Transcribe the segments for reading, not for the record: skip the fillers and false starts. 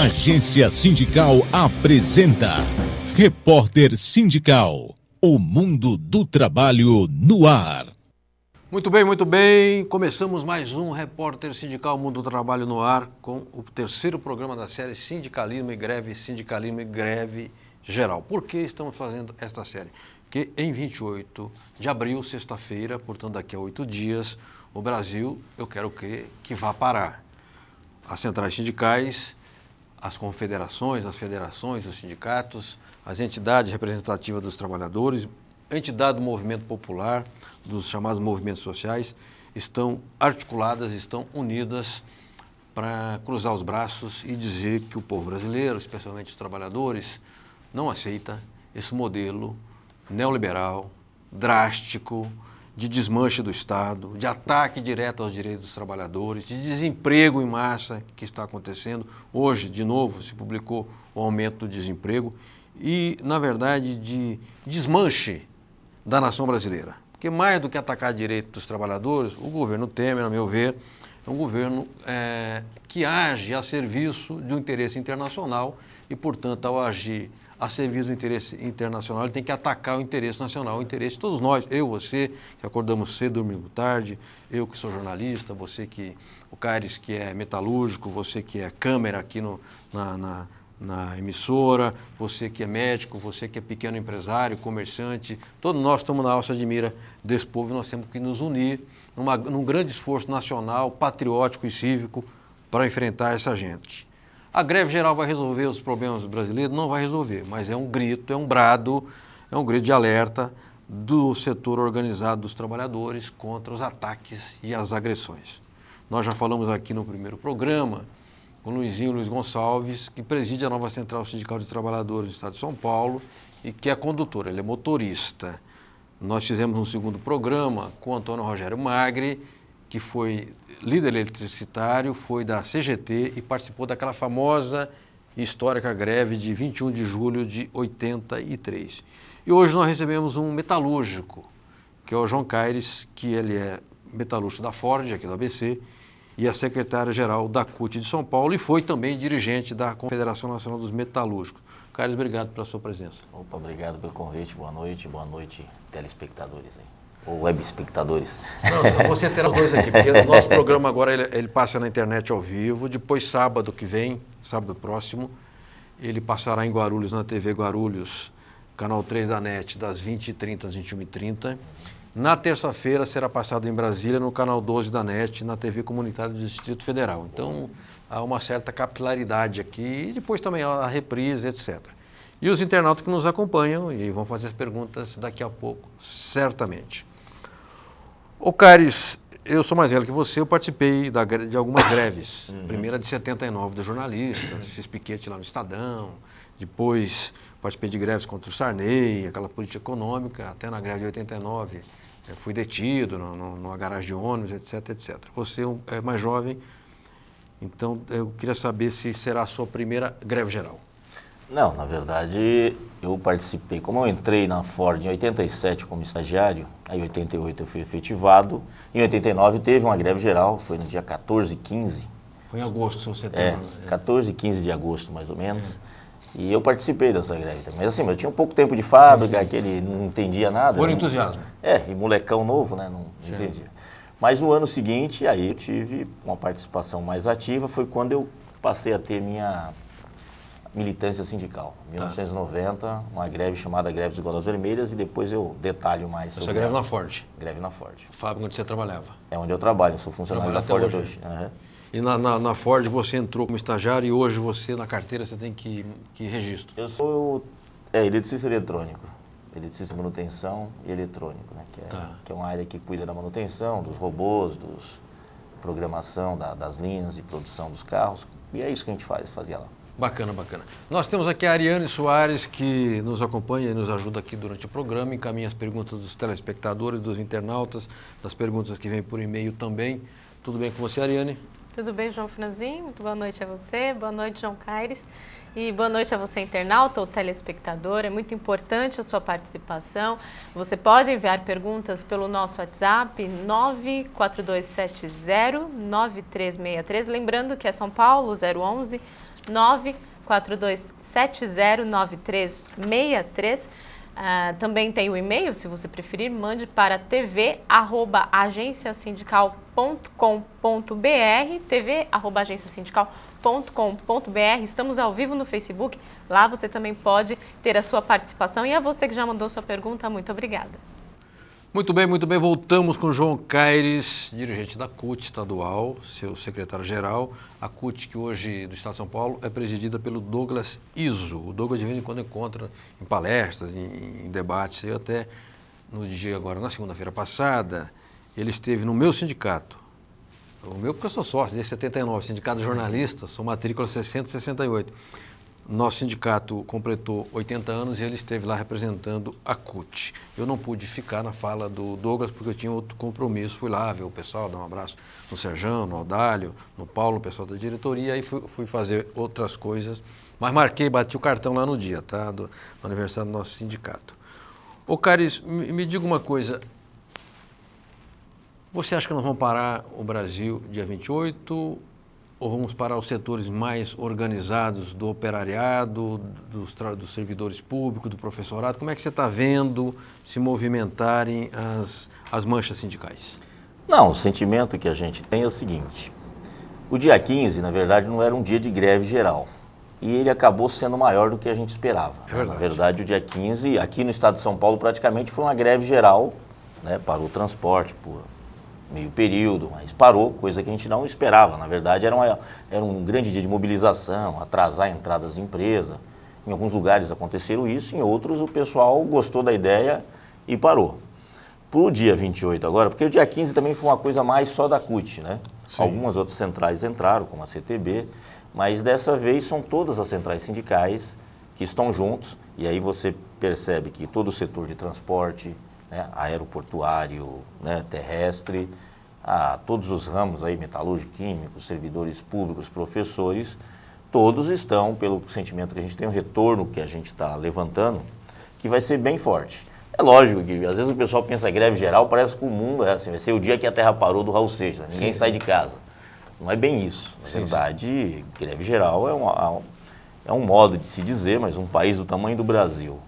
Agência Sindical apresenta Repórter Sindical, o mundo do trabalho no ar. Muito bem, muito bem. Começamos mais um Repórter Sindical Mundo do Trabalho no ar com o terceiro programa da série Sindicalismo e Greve Geral. Por que estamos fazendo esta série? Porque em 28 de abril, sexta-feira, portanto daqui a 8 dias, o Brasil, eu quero crer que vá parar. As centrais sindicais, as confederações, as federações, os sindicatos, as entidades representativas dos trabalhadores, entidade do movimento popular, dos chamados movimentos sociais, estão articuladas, estão unidas para cruzar os braços e dizer que o povo brasileiro, especialmente os trabalhadores, não aceita esse modelo neoliberal, drástico, de desmanche do Estado, de ataque direto aos direitos dos trabalhadores, de desemprego em massa que está acontecendo. Hoje, de novo, se publicou o aumento do desemprego e, na verdade, de desmanche da nação brasileira. Porque mais do que atacar direitos dos trabalhadores, o governo Temer, a meu ver, é um governo que age a serviço de um interesse internacional e, portanto, ao agir a serviço do interesse internacional, ele tem que atacar o interesse nacional, o interesse de todos nós, eu, você, que acordamos cedo, dormimos tarde, eu que sou jornalista, você que, o Caires que é metalúrgico, você que é câmera aqui na emissora, você que é médico, você que é pequeno empresário, comerciante, todos nós estamos na alça de mira desse povo e nós temos que nos unir num grande esforço nacional, patriótico e cívico para enfrentar essa gente. A greve geral vai resolver os problemas brasileiros? Não vai resolver, mas é um grito, é um brado, é um grito de alerta do setor organizado dos trabalhadores contra os ataques e as agressões. Nós já falamos aqui no primeiro programa com o Luiz Gonçalves, que preside a nova Central Sindical de Trabalhadores do Estado de São Paulo e que é condutor, ele é motorista. Nós fizemos um segundo programa com o Antônio Rogério Magri, que foi líder eletricitário, foi da CGT e participou daquela famosa e histórica greve de 21 de julho de 83. E hoje nós recebemos um metalúrgico, que é o João Caires, que ele é metalúrgico da Ford, aqui do ABC, e é secretário-geral da CUT de São Paulo e foi também dirigente da Confederação Nacional dos Metalúrgicos. Caires, obrigado pela sua presença. Opa, obrigado pelo convite, boa noite, telespectadores aí. Ou web espectadores. Não, você terá os dois aqui, porque o nosso programa agora ele passa na internet ao vivo, depois sábado que vem, sábado próximo, ele passará em Guarulhos, na TV Guarulhos, canal 3 da NET, das 20h30 às 21h30. Na terça-feira será passado em Brasília, no canal 12 da NET, na TV Comunitária do Distrito Federal. Então, há uma certa capilaridade aqui, e depois também a reprise, etc. E os internautas que nos acompanham, e vão fazer as perguntas daqui a pouco, certamente. Ô Caires, eu sou mais velho que você, eu participei de algumas greves. Primeira de 79 dos jornalistas, fiz piquete lá no Estadão, depois participei de greves contra o Sarney, aquela política econômica, até na greve de 89 fui detido numa garagem de ônibus, etc, etc. Você é mais jovem, então eu queria saber se será a sua primeira greve geral. Não, na verdade, eu participei, como eu entrei na Ford em 87 como estagiário, aí em 88 eu fui efetivado, em 89 teve uma greve geral, foi no dia 14 e 15. Foi em agosto, se setembro. 14 e 15 de agosto, mais ou menos, e eu participei dessa greve também. Mas assim, eu tinha um pouco tempo de fábrica, aquele não entendia nada. Por entusiasmo. E molecão novo, né, não entendia. Mas no ano seguinte, aí eu tive uma participação mais ativa, foi quando eu passei a ter minha militância sindical. Em 1990, uma greve chamada Greve dos Golas Vermelhas, e depois eu detalho mais sobre essa greve na Ford? Greve na Ford. Fábrica onde você trabalhava? É onde eu trabalho, eu sou funcionário da Ford hoje. E na Ford você entrou como estagiário e hoje você, na carteira, você tem que registro? Eu sou eletricista eletrônico. Eletricista, manutenção e eletrônico, né? Que é uma área que cuida da manutenção, dos robôs, programação das linhas de produção dos carros. E é isso que a gente fazia lá. Bacana, bacana. Nós temos aqui a Ariane Soares, que nos acompanha e nos ajuda aqui durante o programa, encaminha as perguntas dos telespectadores, dos internautas, das perguntas que vêm por e-mail também. Tudo bem com você, Ariane? Tudo bem, João Franzin? Muito boa noite a você, boa noite, João Caires. E boa noite a você, internauta ou telespectador. É muito importante a sua participação. Você pode enviar perguntas pelo nosso WhatsApp 94270-9363. Lembrando que é São Paulo, 011 942709363. Também tem o e-mail, se você preferir, mande para tv@agenciasindical.com.br, tv@agenciasindical.com.br. Estamos ao vivo no Facebook, lá você também pode ter a sua participação. E a você que já mandou sua pergunta, muito obrigada. Muito bem, voltamos com o João Caires, dirigente da CUT estadual, seu secretário-geral. A CUT, que hoje do Estado de São Paulo, é presidida pelo Douglas Izzo. O Douglas de vez em quando encontra em palestras, em debates. Eu até, no dia agora, na segunda-feira passada, ele esteve no meu sindicato. O meu, porque eu sou sócio, desde 79, Sindicato de Jornalistas, sou matrícula 668. Nosso sindicato completou 80 anos e ele esteve lá representando a CUT. Eu não pude ficar na fala do Douglas porque eu tinha outro compromisso. Fui lá ver o pessoal, dar um abraço no Serjão, no Audálio, no Paulo, o pessoal da diretoria, e fui fazer outras coisas. Mas bati o cartão lá no dia, tá? Do aniversário do nosso sindicato. Ô, Caires, me diga uma coisa. Você acha que nós vamos parar o Brasil dia 28? Ou vamos parar os setores mais organizados do operariado, dos servidores públicos, do professorado? Como é que você está vendo se movimentarem as manchas sindicais? Não, o sentimento que a gente tem é o seguinte. O dia 15, na verdade, não era um dia de greve geral. E ele acabou sendo maior do que a gente esperava. É verdade. Na verdade, o dia 15, aqui no estado de São Paulo, praticamente foi uma greve geral, né? Parou o transporte por meio período, mas parou, coisa que a gente não esperava. Na verdade, era um grande dia de mobilização, atrasar a entrada das empresas. Em alguns lugares aconteceram isso, em outros o pessoal gostou da ideia e parou. Para o dia 28 agora, porque o dia 15 também foi uma coisa mais só da CUT, né? Sim. Algumas outras centrais entraram, como a CTB, mas dessa vez são todas as centrais sindicais que estão juntos, e aí você percebe que todo o setor de transporte, né, aeroportuário, né, terrestre, todos os ramos aí, metalúrgico, químicos, servidores públicos, professores, todos estão, pelo sentimento que a gente tem, o retorno que a gente está levantando, que vai ser bem forte. É lógico que às vezes o pessoal pensa greve geral, parece que o mundo é assim, vai ser o dia que a terra parou do Raul Seixas, ninguém sai de casa. Não é bem isso. Na verdade, greve geral é um modo de se dizer, mas um país do tamanho do Brasil,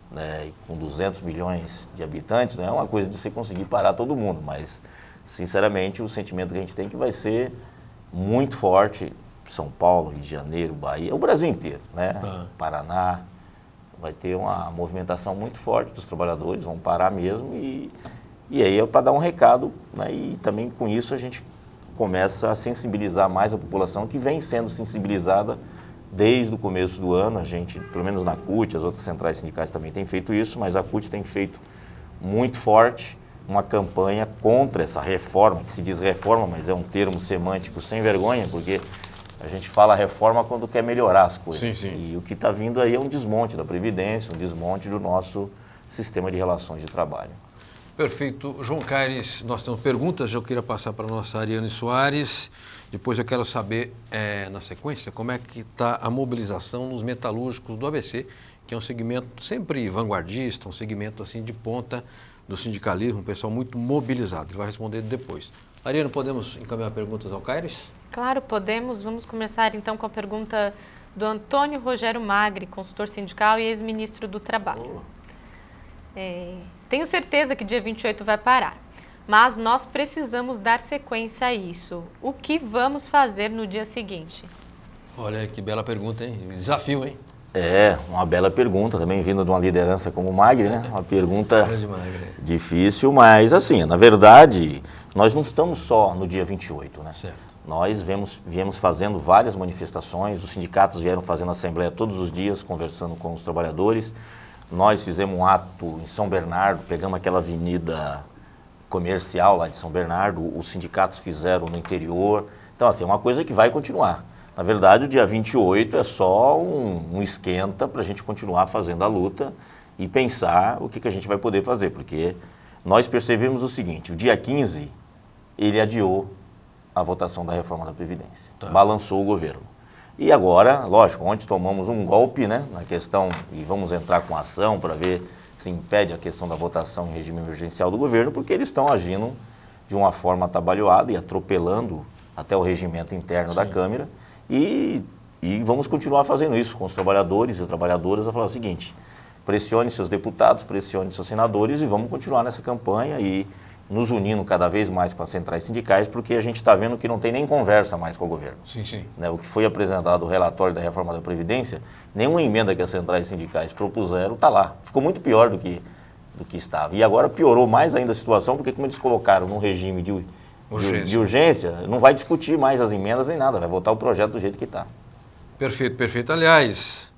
né, com 200 milhões de habitantes, não é uma coisa de você conseguir parar todo mundo, mas, sinceramente, o sentimento que a gente tem é que vai ser muito forte. São Paulo, Rio de Janeiro, Bahia, o Brasil inteiro, né? Paraná, vai ter uma movimentação muito forte dos trabalhadores, vão parar mesmo, e aí é para dar um recado, né? E também com isso a gente começa a sensibilizar mais a população, que vem sendo sensibilizada desde o começo do ano. A gente, pelo menos na CUT, as outras centrais sindicais também têm feito isso, mas a CUT tem feito muito forte uma campanha contra essa reforma, que se diz reforma, mas é um termo semântico sem vergonha, porque a gente fala reforma quando quer melhorar as coisas. Sim, sim. E o que está vindo aí é um desmonte da Previdência, um desmonte do nosso sistema de relações de trabalho. Perfeito. João Caires, nós temos perguntas, eu queria passar para a nossa Ariane Soares. Depois eu quero saber, na sequência, como é que está a mobilização nos metalúrgicos do ABC, que é um segmento sempre vanguardista, um segmento assim de ponta do sindicalismo, um pessoal muito mobilizado. Ele vai responder depois. Ariane, podemos encaminhar perguntas ao Caires? Claro, podemos. Vamos começar então com a pergunta do Antônio Rogério Magri, consultor sindical e ex-ministro do Trabalho. Tenho certeza que dia 28 vai parar, mas nós precisamos dar sequência a isso. O que vamos fazer no dia seguinte? Olha, que bela pergunta, hein? Desafio, hein? É, uma bela pergunta, também vindo de uma liderança como o Magri, né? Uma pergunta difícil, mas assim, na verdade, nós não estamos só no dia 28, né? Certo. Nós viemos fazendo várias manifestações, os sindicatos vieram fazendo assembleia todos os dias, conversando com os trabalhadores. Nós fizemos um ato em São Bernardo, pegamos aquela avenida comercial lá de São Bernardo, os sindicatos fizeram no interior. Então, assim, é uma coisa que vai continuar. Na verdade, o dia 28 é só um esquenta para a gente continuar fazendo a luta e pensar o que a gente vai poder fazer, porque nós percebemos o seguinte: o dia 15, ele adiou a votação da reforma da Previdência, balançou o governo. E agora, lógico, ontem tomamos um golpe, né, na questão, e vamos entrar com ação para ver se impede a questão da votação em regime emergencial do governo, porque eles estão agindo de uma forma atabalhoada e atropelando até o regimento interno da Câmara. E E vamos continuar fazendo isso com os trabalhadores e trabalhadoras, a falar o seguinte: pressione seus deputados, pressione seus senadores e vamos continuar nessa campanha e nos unindo cada vez mais com as centrais sindicais, porque a gente está vendo que não tem nem conversa mais com o governo. Sim, sim. Né, o que foi apresentado, o relatório da reforma da Previdência, nenhuma emenda que as centrais sindicais propuseram está lá. Ficou muito pior do que estava. E agora piorou mais ainda a situação, porque como eles colocaram num regime de urgência, não vai discutir mais as emendas nem nada, vai votar o projeto do jeito que está. Perfeito, perfeito. Aliás,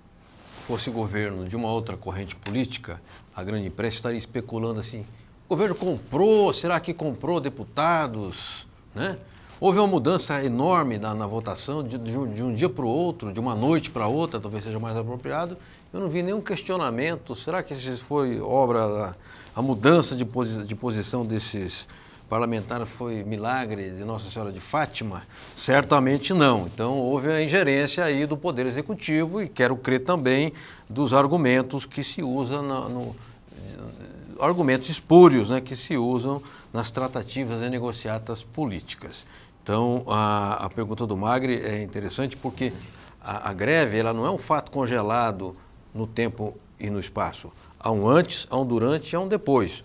fosse governo de uma outra corrente política, a grande imprensa estaria especulando assim: o governo comprou, será que comprou deputados? Né? Houve uma mudança enorme na votação de um dia para o outro, de uma noite para outra, talvez seja mais apropriado. Eu não vi nenhum questionamento. Será que isso foi obra, a mudança de posição desses parlamentares foi milagre de Nossa Senhora de Fátima? Certamente não. Então houve a ingerência aí do Poder Executivo e quero crer também dos argumentos que se usam argumentos espúrios, né, que se usam nas tratativas e negociatas políticas. Então, a pergunta do Magri é interessante porque a greve ela não é um fato congelado no tempo e no espaço. Há um antes, há um durante e há um depois.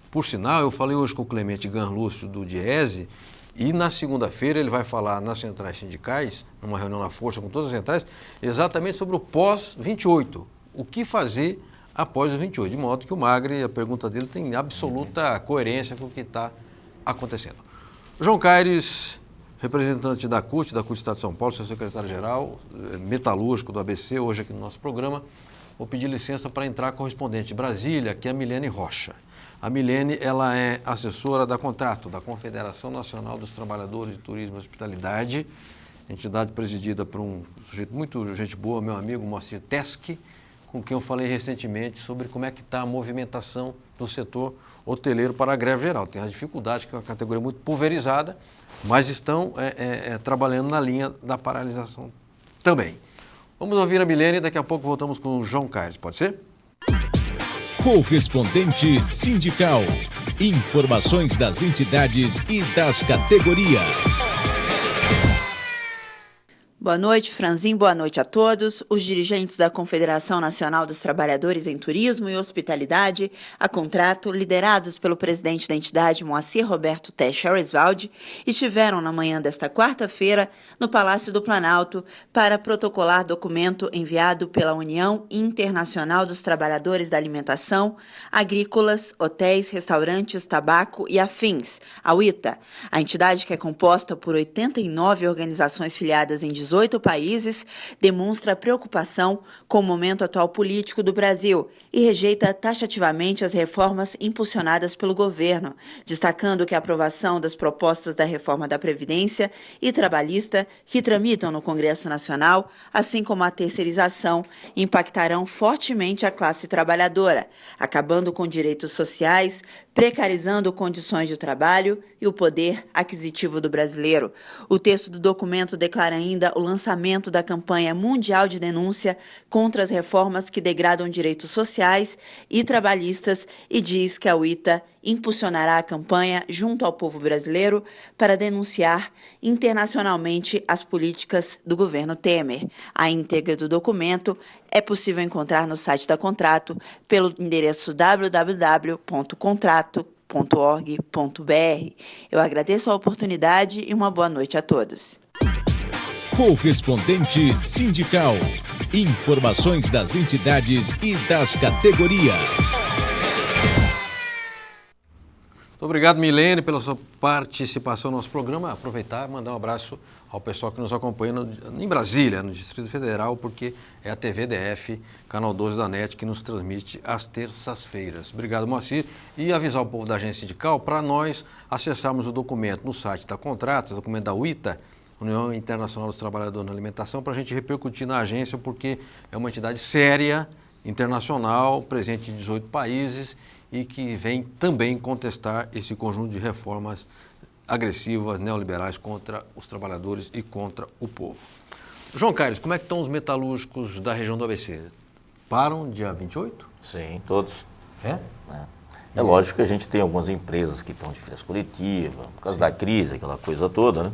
Por sinal, eu falei hoje com o Clemente Ganlúcio do Diese e na segunda-feira ele vai falar nas centrais sindicais, numa reunião na Força com todas as centrais, exatamente sobre o pós-28. O que fazer após o 28, de modo que o Magri, a pergunta dele tem absoluta coerência com o que está acontecendo. João Caires, representante da CUT Estado de São Paulo, seu secretário-geral, metalúrgico do ABC, hoje aqui no nosso programa, vou pedir licença para entrar correspondente de Brasília, que é a Milene Rocha. A Milene, ela é assessora da Contrato, da Confederação Nacional dos Trabalhadores de Turismo e Hospitalidade, entidade presidida por um sujeito muito gente boa, meu amigo Moacir Teske, com quem eu falei recentemente sobre como é que está a movimentação do setor hoteleiro para a greve geral. Tem as dificuldades, que é uma categoria muito pulverizada, mas estão trabalhando na linha da paralisação também. Vamos ouvir a Milene e daqui a pouco voltamos com o João Caires, pode ser? Correspondente sindical. Informações das entidades e das categorias. Boa noite, Franzin. Boa noite a todos. Os dirigentes da Confederação Nacional dos Trabalhadores em Turismo e Hospitalidade, a Contrato, liderados pelo presidente da entidade, Moacir Roberto Teschereswald, estiveram na manhã desta quarta-feira no Palácio do Planalto para protocolar documento enviado pela União Internacional dos Trabalhadores da Alimentação, Agrícolas, Hotéis, Restaurantes, Tabaco e Afins, a UITA. A entidade, que é composta por 89 organizações filiadas em 18 países, demonstra preocupação com o momento atual político do Brasil e rejeita taxativamente as reformas impulsionadas pelo governo, destacando que a aprovação das propostas da reforma da Previdência e trabalhista que tramitam no Congresso Nacional, assim como a terceirização, impactarão fortemente a classe trabalhadora, acabando com direitos sociais, precarizando condições de trabalho e o poder aquisitivo do brasileiro. O texto do documento declara ainda o lançamento da campanha mundial de denúncia contra as reformas que degradam direitos sociais e trabalhistas e diz que a UITA impulsionará a campanha junto ao povo brasileiro para denunciar internacionalmente as políticas do governo Temer. A íntegra do documento é possível encontrar no site da Contrato pelo endereço www.contrato.org.br. Eu agradeço a oportunidade e uma boa noite a todos. Correspondente sindical. Informações das entidades e das categorias. Muito obrigado, Milene, pela sua participação no nosso programa. Aproveitar e mandar um abraço ao pessoal que nos acompanha em Brasília, no Distrito Federal, porque é a TV DF, canal 12 da NET, que nos transmite às terças-feiras. Obrigado, Moacir. E avisar o povo da agência sindical para nós acessarmos o documento no site da Contrato, o documento da UITA, União Internacional dos Trabalhadores na Alimentação, para a gente repercutir na agência, porque é uma entidade séria, internacional, presente em 18 países e que vem também contestar esse conjunto de reformas agressivas, neoliberais contra os trabalhadores e contra o povo. João Caires, como é que estão os metalúrgicos da região do ABC? Param dia 28? Sim, todos. É? É lógico que a gente tem algumas empresas que estão de fresco coletiva, por causa da crise, aquela coisa toda, né?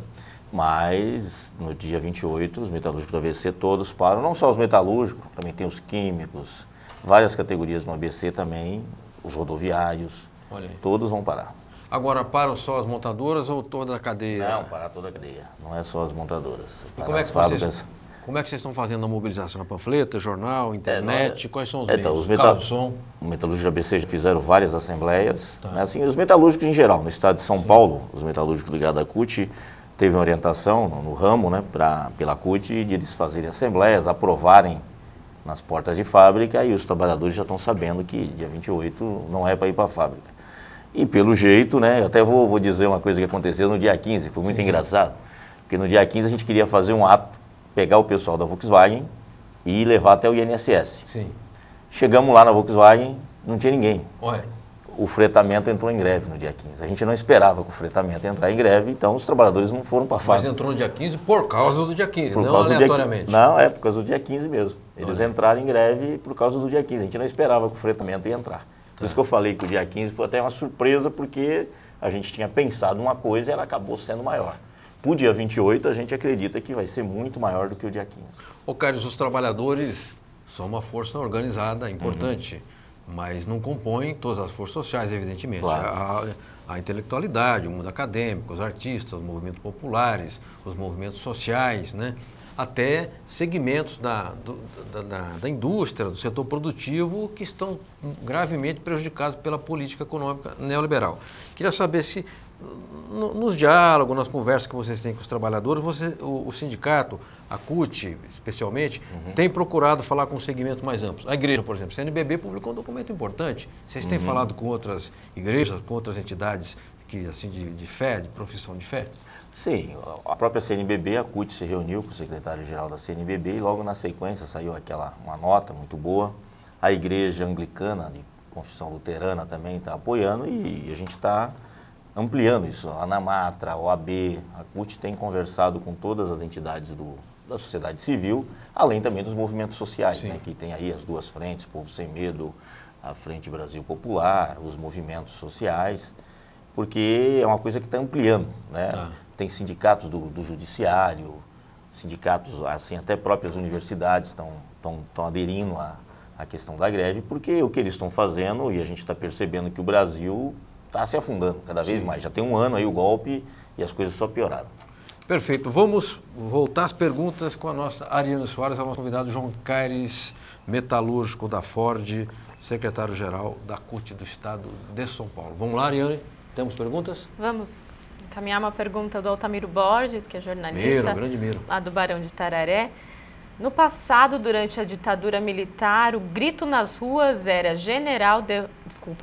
Mas no dia 28, os metalúrgicos do ABC todos param, não só os metalúrgicos, também tem os químicos, várias categorias no ABC também, os rodoviários, Olha aí. todos vão parar. Agora, param só as montadoras ou toda a cadeia? Não, parar toda a cadeia, não é só as montadoras. E como é que vocês estão fazendo a mobilização? A panfleta, jornal, internet? Quais são os meios? Então, os Carro de som? metalúrgicos do ABC já fizeram várias assembleias, né, assim, os metalúrgicos em geral, no estado de São Paulo, os metalúrgicos ligados à CUT, teve uma orientação no ramo, né, pela CUT, de eles fazerem assembleias, aprovarem nas portas de fábrica, e os trabalhadores já estão sabendo que dia 28 não é para ir para a fábrica. E pelo jeito, né, eu até vou dizer uma coisa que aconteceu no dia 15, foi muito engraçado, porque no dia 15 a gente queria fazer um ato, pegar o pessoal da Volkswagen e levar até o INSS. Sim. Chegamos lá na Volkswagen, não tinha ninguém. Olha. O fretamento entrou em greve no dia 15. A gente não esperava que o fretamento ia entrar em greve, então os trabalhadores não foram para a fábrica. Mas entrou no dia 15 por causa do dia 15, Por não causa do dia aleatoriamente. Não, é por causa do dia 15 mesmo. Eles Olha. entraram em greve por causa do dia 15. A gente não esperava que o fretamento ia entrar. Por isso que eu falei que o dia 15 foi até uma surpresa, porque a gente tinha pensado uma coisa e ela acabou sendo maior. Para o dia 28, a gente acredita que vai ser muito maior do que o dia 15. Ô, Carlos, os trabalhadores são uma força organizada, importante, mas não compõem todas as forças sociais, evidentemente. Claro. A intelectualidade, o mundo acadêmico, os artistas, os movimentos populares, os movimentos sociais, né? Até segmentos da indústria, do setor produtivo, que estão gravemente prejudicados pela política econômica neoliberal. Queria saber se, nos diálogos, nas conversas que vocês têm com os trabalhadores, o sindicato, a CUT especialmente, tem procurado falar com segmentos mais amplos. A igreja, por exemplo, a CNBB publicou um documento importante. Vocês têm falado com outras igrejas, com outras entidades que, assim, de fé, de profissão de fé? Sim, a própria CNBB, a CUT se reuniu com o secretário-geral da CNBB e logo na sequência saiu uma nota muito boa. A igreja anglicana de confissão luterana também está apoiando e a gente está ampliando isso. A ANAMATRA, a OAB, a CUT tem conversado com todas as entidades da sociedade civil, além também dos movimentos sociais, né, que tem aí as duas frentes, Povo Sem Medo, a Frente Brasil Popular, os movimentos sociais, porque é uma coisa que está ampliando, né? Tem sindicatos do judiciário, sindicatos, assim, até próprias universidades estão aderindo à questão da greve, porque o que eles estão fazendo, e a gente está percebendo que o Brasil está se afundando cada vez mais. Já tem um ano aí o golpe e as coisas só pioraram. Perfeito. Vamos voltar às perguntas com a nossa Ariane Soares, a nossa convidado João Caires, metalúrgico da Ford, secretário-geral da CUT do Estado de São Paulo. Vamos lá, Ariane? Temos perguntas? Vamos encaminhar uma pergunta do Altamiro Borges, que é jornalista, grande Miro, lá do Barão de Tararé. No passado, durante a ditadura militar, o grito nas ruas era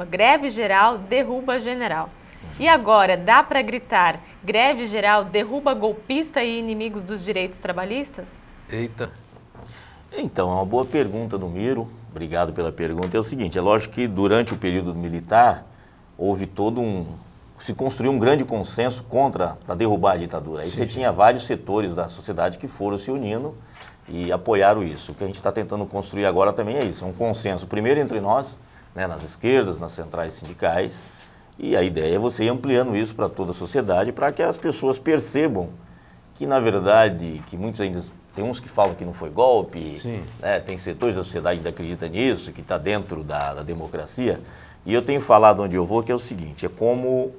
greve geral, derruba general. E agora, dá para gritar greve geral, derruba golpista e inimigos dos direitos trabalhistas? Eita. Então, é uma boa pergunta do Miro, obrigado pela pergunta. É o seguinte, é lógico que durante o período militar, houve se construiu um grande consenso para derrubar a ditadura. Aí você tinha vários setores da sociedade que foram se unindo e apoiaram isso. O que a gente está tentando construir agora também é isso, é um consenso, primeiro entre nós, né, nas esquerdas, nas centrais sindicais, e a ideia é você ir ampliando isso para toda a sociedade, para que as pessoas percebam que, na verdade, que muitos ainda, tem uns que falam que não foi golpe, né, tem setores da sociedade que acreditam nisso, que está dentro da democracia, e eu tenho falado onde eu vou que é o seguinte, é como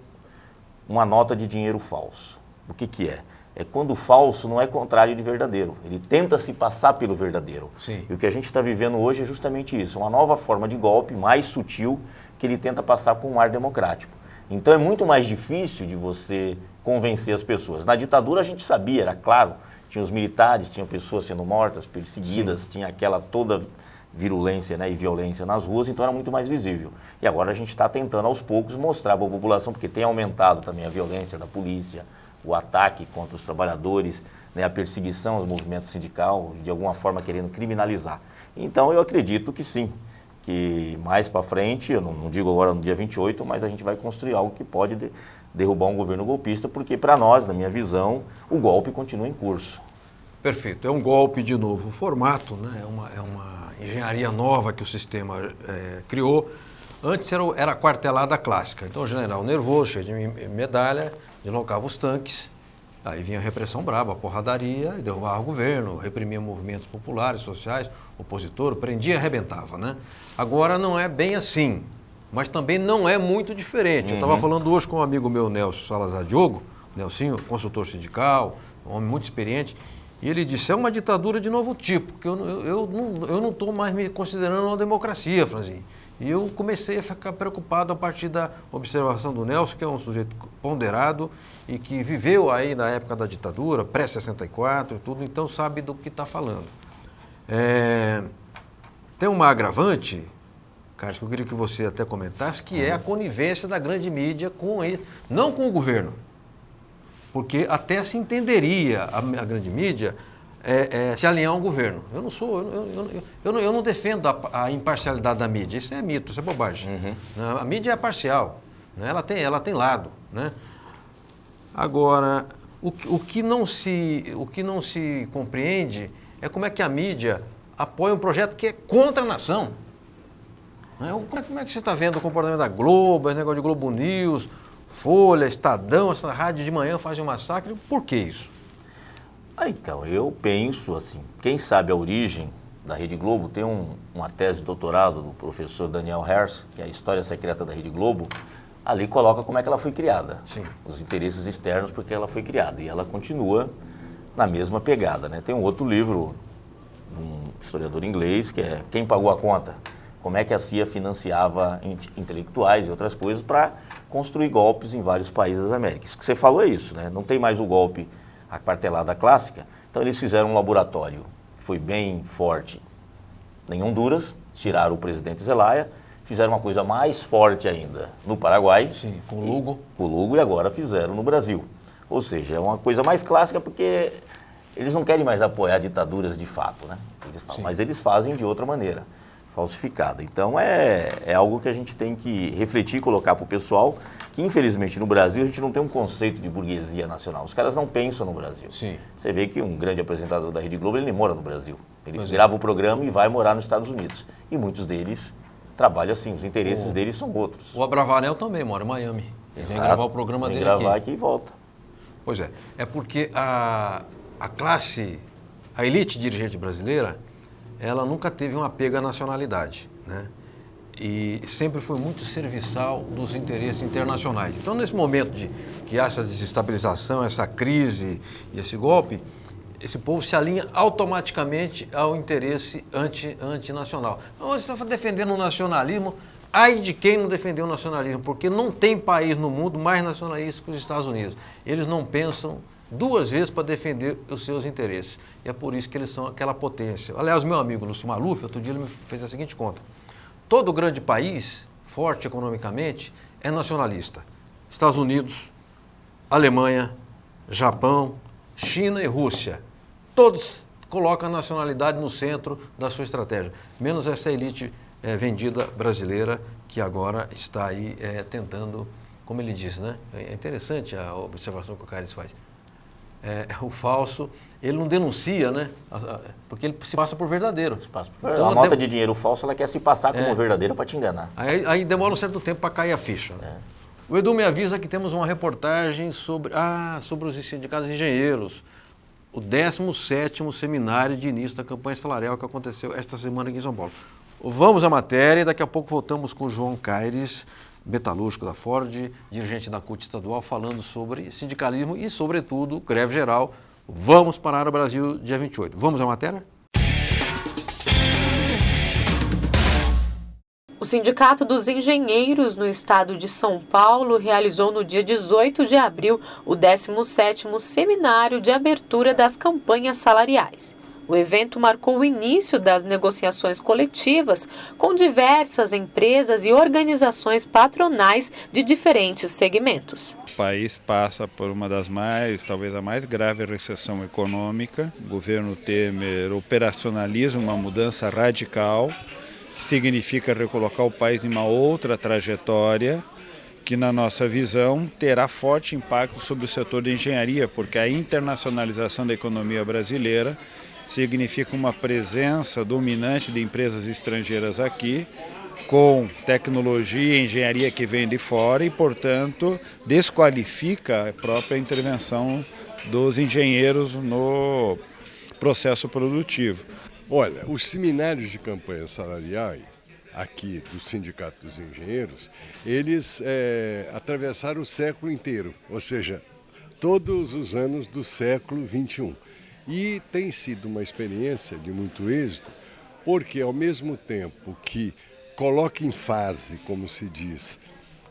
uma nota de dinheiro falso. O que é? É quando o falso não é contrário de verdadeiro. Ele tenta se passar pelo verdadeiro. E o que a gente está vivendo hoje é justamente isso. Uma nova forma de golpe, mais sutil, que ele tenta passar com um ar democrático. Então é muito mais difícil de você convencer as pessoas. Na ditadura a gente sabia, era claro, tinha os militares, tinham pessoas sendo mortas, perseguidas, tinha aquela toda virulência, né, e violência nas ruas, então era muito mais visível. E agora a gente está tentando aos poucos mostrar para a população, porque tem aumentado também a violência da polícia, o ataque contra os trabalhadores, né, a perseguição aos movimentos sindical, de alguma forma querendo criminalizar. Então eu acredito que sim, que mais para frente, eu não digo agora no dia 28, mas a gente vai construir algo que pode derrubar um governo golpista, porque para nós, na minha visão, o golpe continua em curso. Perfeito. É um golpe de novo formato, né? É uma engenharia nova que o sistema criou. Antes era a quartelada clássica. Então o general nervoso, cheio de medalha, deslocava os tanques Aí vinha a repressão braba, a porradaria, e derrubava o governo, reprimia movimentos populares, sociais, opositor, prendia e arrebentava, né? Agora não é bem assim, mas também não é muito diferente. Eu estava falando hoje com um amigo meu, Nelson Salazar Diogo, Nelsinho, consultor sindical, um homem muito experiente, e ele disse, é uma ditadura de novo tipo, porque eu não estou mais me considerando uma democracia, Franzinho. E eu comecei a ficar preocupado a partir da observação do Nelson, que é um sujeito ponderado e que viveu aí na época da ditadura, pré-64 e tudo, então sabe do que está falando. Tem uma agravante, Carlos, que eu queria que você até comentasse, que é a conivência da grande mídia com ele, não com o governo. Porque até se entenderia a grande mídia se alinhar ao governo. Eu não defendo a imparcialidade da mídia, isso é mito, isso é bobagem. A mídia é parcial, né? Ela tem lado, né? Agora, o que não se compreende é como é que a mídia apoia um projeto que é contra a nação. Né? Como é que você está vendo o comportamento da Globo, esse negócio de Globo News, Folha, Estadão, essa rádio de manhã fazem um massacre? Por que isso? Então, eu penso assim, quem sabe a origem da Rede Globo, tem uma tese de doutorado do professor Daniel Herz, que é a História Secreta da Rede Globo, ali coloca como é que ela foi criada, Sim. Os interesses externos porque ela foi criada, e ela continua na mesma pegada, né? Tem um outro livro, de um historiador inglês, que é Quem Pagou a Conta? Como é que a CIA financiava intelectuais e outras coisas para construir golpes em vários países das Américas. O que você falou é isso, né? Não tem mais o golpe, a quartelada clássica, então eles fizeram um laboratório que foi bem forte em Honduras, tiraram o presidente Zelaya, fizeram uma coisa mais forte ainda no Paraguai. Sim, com o Lugo. Com o Lugo, e agora fizeram no Brasil. Ou seja, é uma coisa mais clássica porque eles não querem mais apoiar ditaduras de fato, né? Mas eles fazem de outra maneira, falsificada. Então é algo que a gente tem que refletir e colocar para o pessoal, que infelizmente no Brasil a gente não tem um conceito de burguesia nacional. Os caras não pensam no Brasil. Sim. Você vê que um grande apresentador da Rede Globo, ele nem mora no Brasil. Ele grava o programa e vai morar nos Estados Unidos. E muitos deles trabalham assim, os interesses deles são outros. O Abravanel também mora em Miami. Ele vem gravar o programa dele aqui. Vem gravar aqui e volta. Pois é porque a classe, a elite dirigente brasileira, ela nunca teve um apego à nacionalidade, né? E sempre foi muito serviçal dos interesses internacionais. Então, nesse momento que há essa desestabilização, essa crise e esse golpe, esse povo se alinha automaticamente ao interesse antinacional. Então, você está defendendo o nacionalismo, ai de quem não defendeu o nacionalismo, porque não tem país no mundo mais nacionalista que os Estados Unidos. Eles não pensam duas vezes para defender os seus interesses. E é por isso que eles são aquela potência. Aliás, meu amigo Lúcio Maluf, outro dia ele me fez a seguinte conta. Todo grande país, forte economicamente, é nacionalista. Estados Unidos, Alemanha, Japão, China e Rússia. Todos colocam a nacionalidade no centro da sua estratégia. Menos essa elite vendida brasileira que agora está aí tentando, como ele disse, né? É interessante a observação que o Caires faz. O falso, ele não denuncia, né? Porque ele se passa por verdadeiro. Então, a nota de dinheiro falso, ela quer se passar como verdadeira para te enganar. Aí demora um certo tempo para cair a ficha. O Edu me avisa que temos uma reportagem sobre os sindicatos engenheiros, o 17º seminário de início da campanha salarial que aconteceu esta semana aqui em São Paulo. Vamos à matéria e daqui a pouco voltamos com o João Caires, metalúrgico da Ford, dirigente da CUT estadual, falando sobre sindicalismo e, sobretudo, greve geral. Vamos parar o Brasil dia 28. Vamos à matéria? O Sindicato dos Engenheiros no estado de São Paulo realizou no dia 18 de abril o 17º Seminário de Abertura das Campanhas Salariais. O evento marcou o início das negociações coletivas com diversas empresas e organizações patronais de diferentes segmentos. O país passa por uma das talvez a mais grave recessão econômica. O governo Temer operacionaliza uma mudança radical, que significa recolocar o país em uma outra trajetória, que na nossa visão terá forte impacto sobre o setor de engenharia, porque a internacionalização da economia brasileira significa uma presença dominante de empresas estrangeiras aqui, com tecnologia e engenharia que vem de fora e, portanto, desqualifica a própria intervenção dos engenheiros no processo produtivo. Olha, os seminários de campanha salarial aqui do Sindicato dos Engenheiros, eles atravessaram o século inteiro, ou seja, todos os anos do século XXI. E tem sido uma experiência de muito êxito, porque ao mesmo tempo que coloca em fase, como se diz,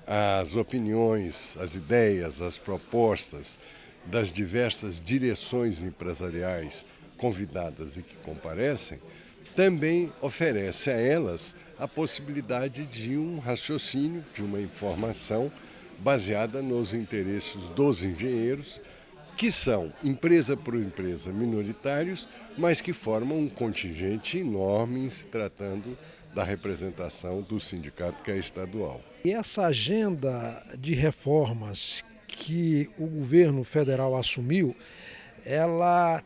as opiniões, as ideias, as propostas das diversas direções empresariais convidadas e que comparecem, também oferece a elas a possibilidade de um raciocínio, de uma informação baseada nos interesses dos engenheiros, que são, empresa por empresa, minoritários, mas que formam um contingente enorme em se tratando da representação do sindicato que é estadual. E essa agenda de reformas que o governo federal assumiu, ela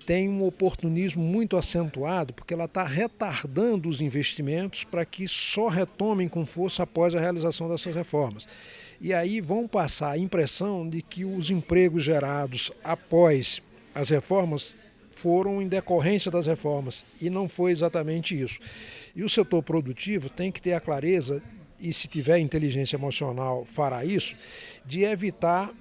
tem um oportunismo muito acentuado, porque ela está retardando os investimentos para que só retomem com força após a realização dessas reformas. E aí vão passar a impressão de que os empregos gerados após as reformas foram em decorrência das reformas, e não foi exatamente isso. E o setor produtivo tem que ter a clareza, e se tiver inteligência emocional fará isso, de evitar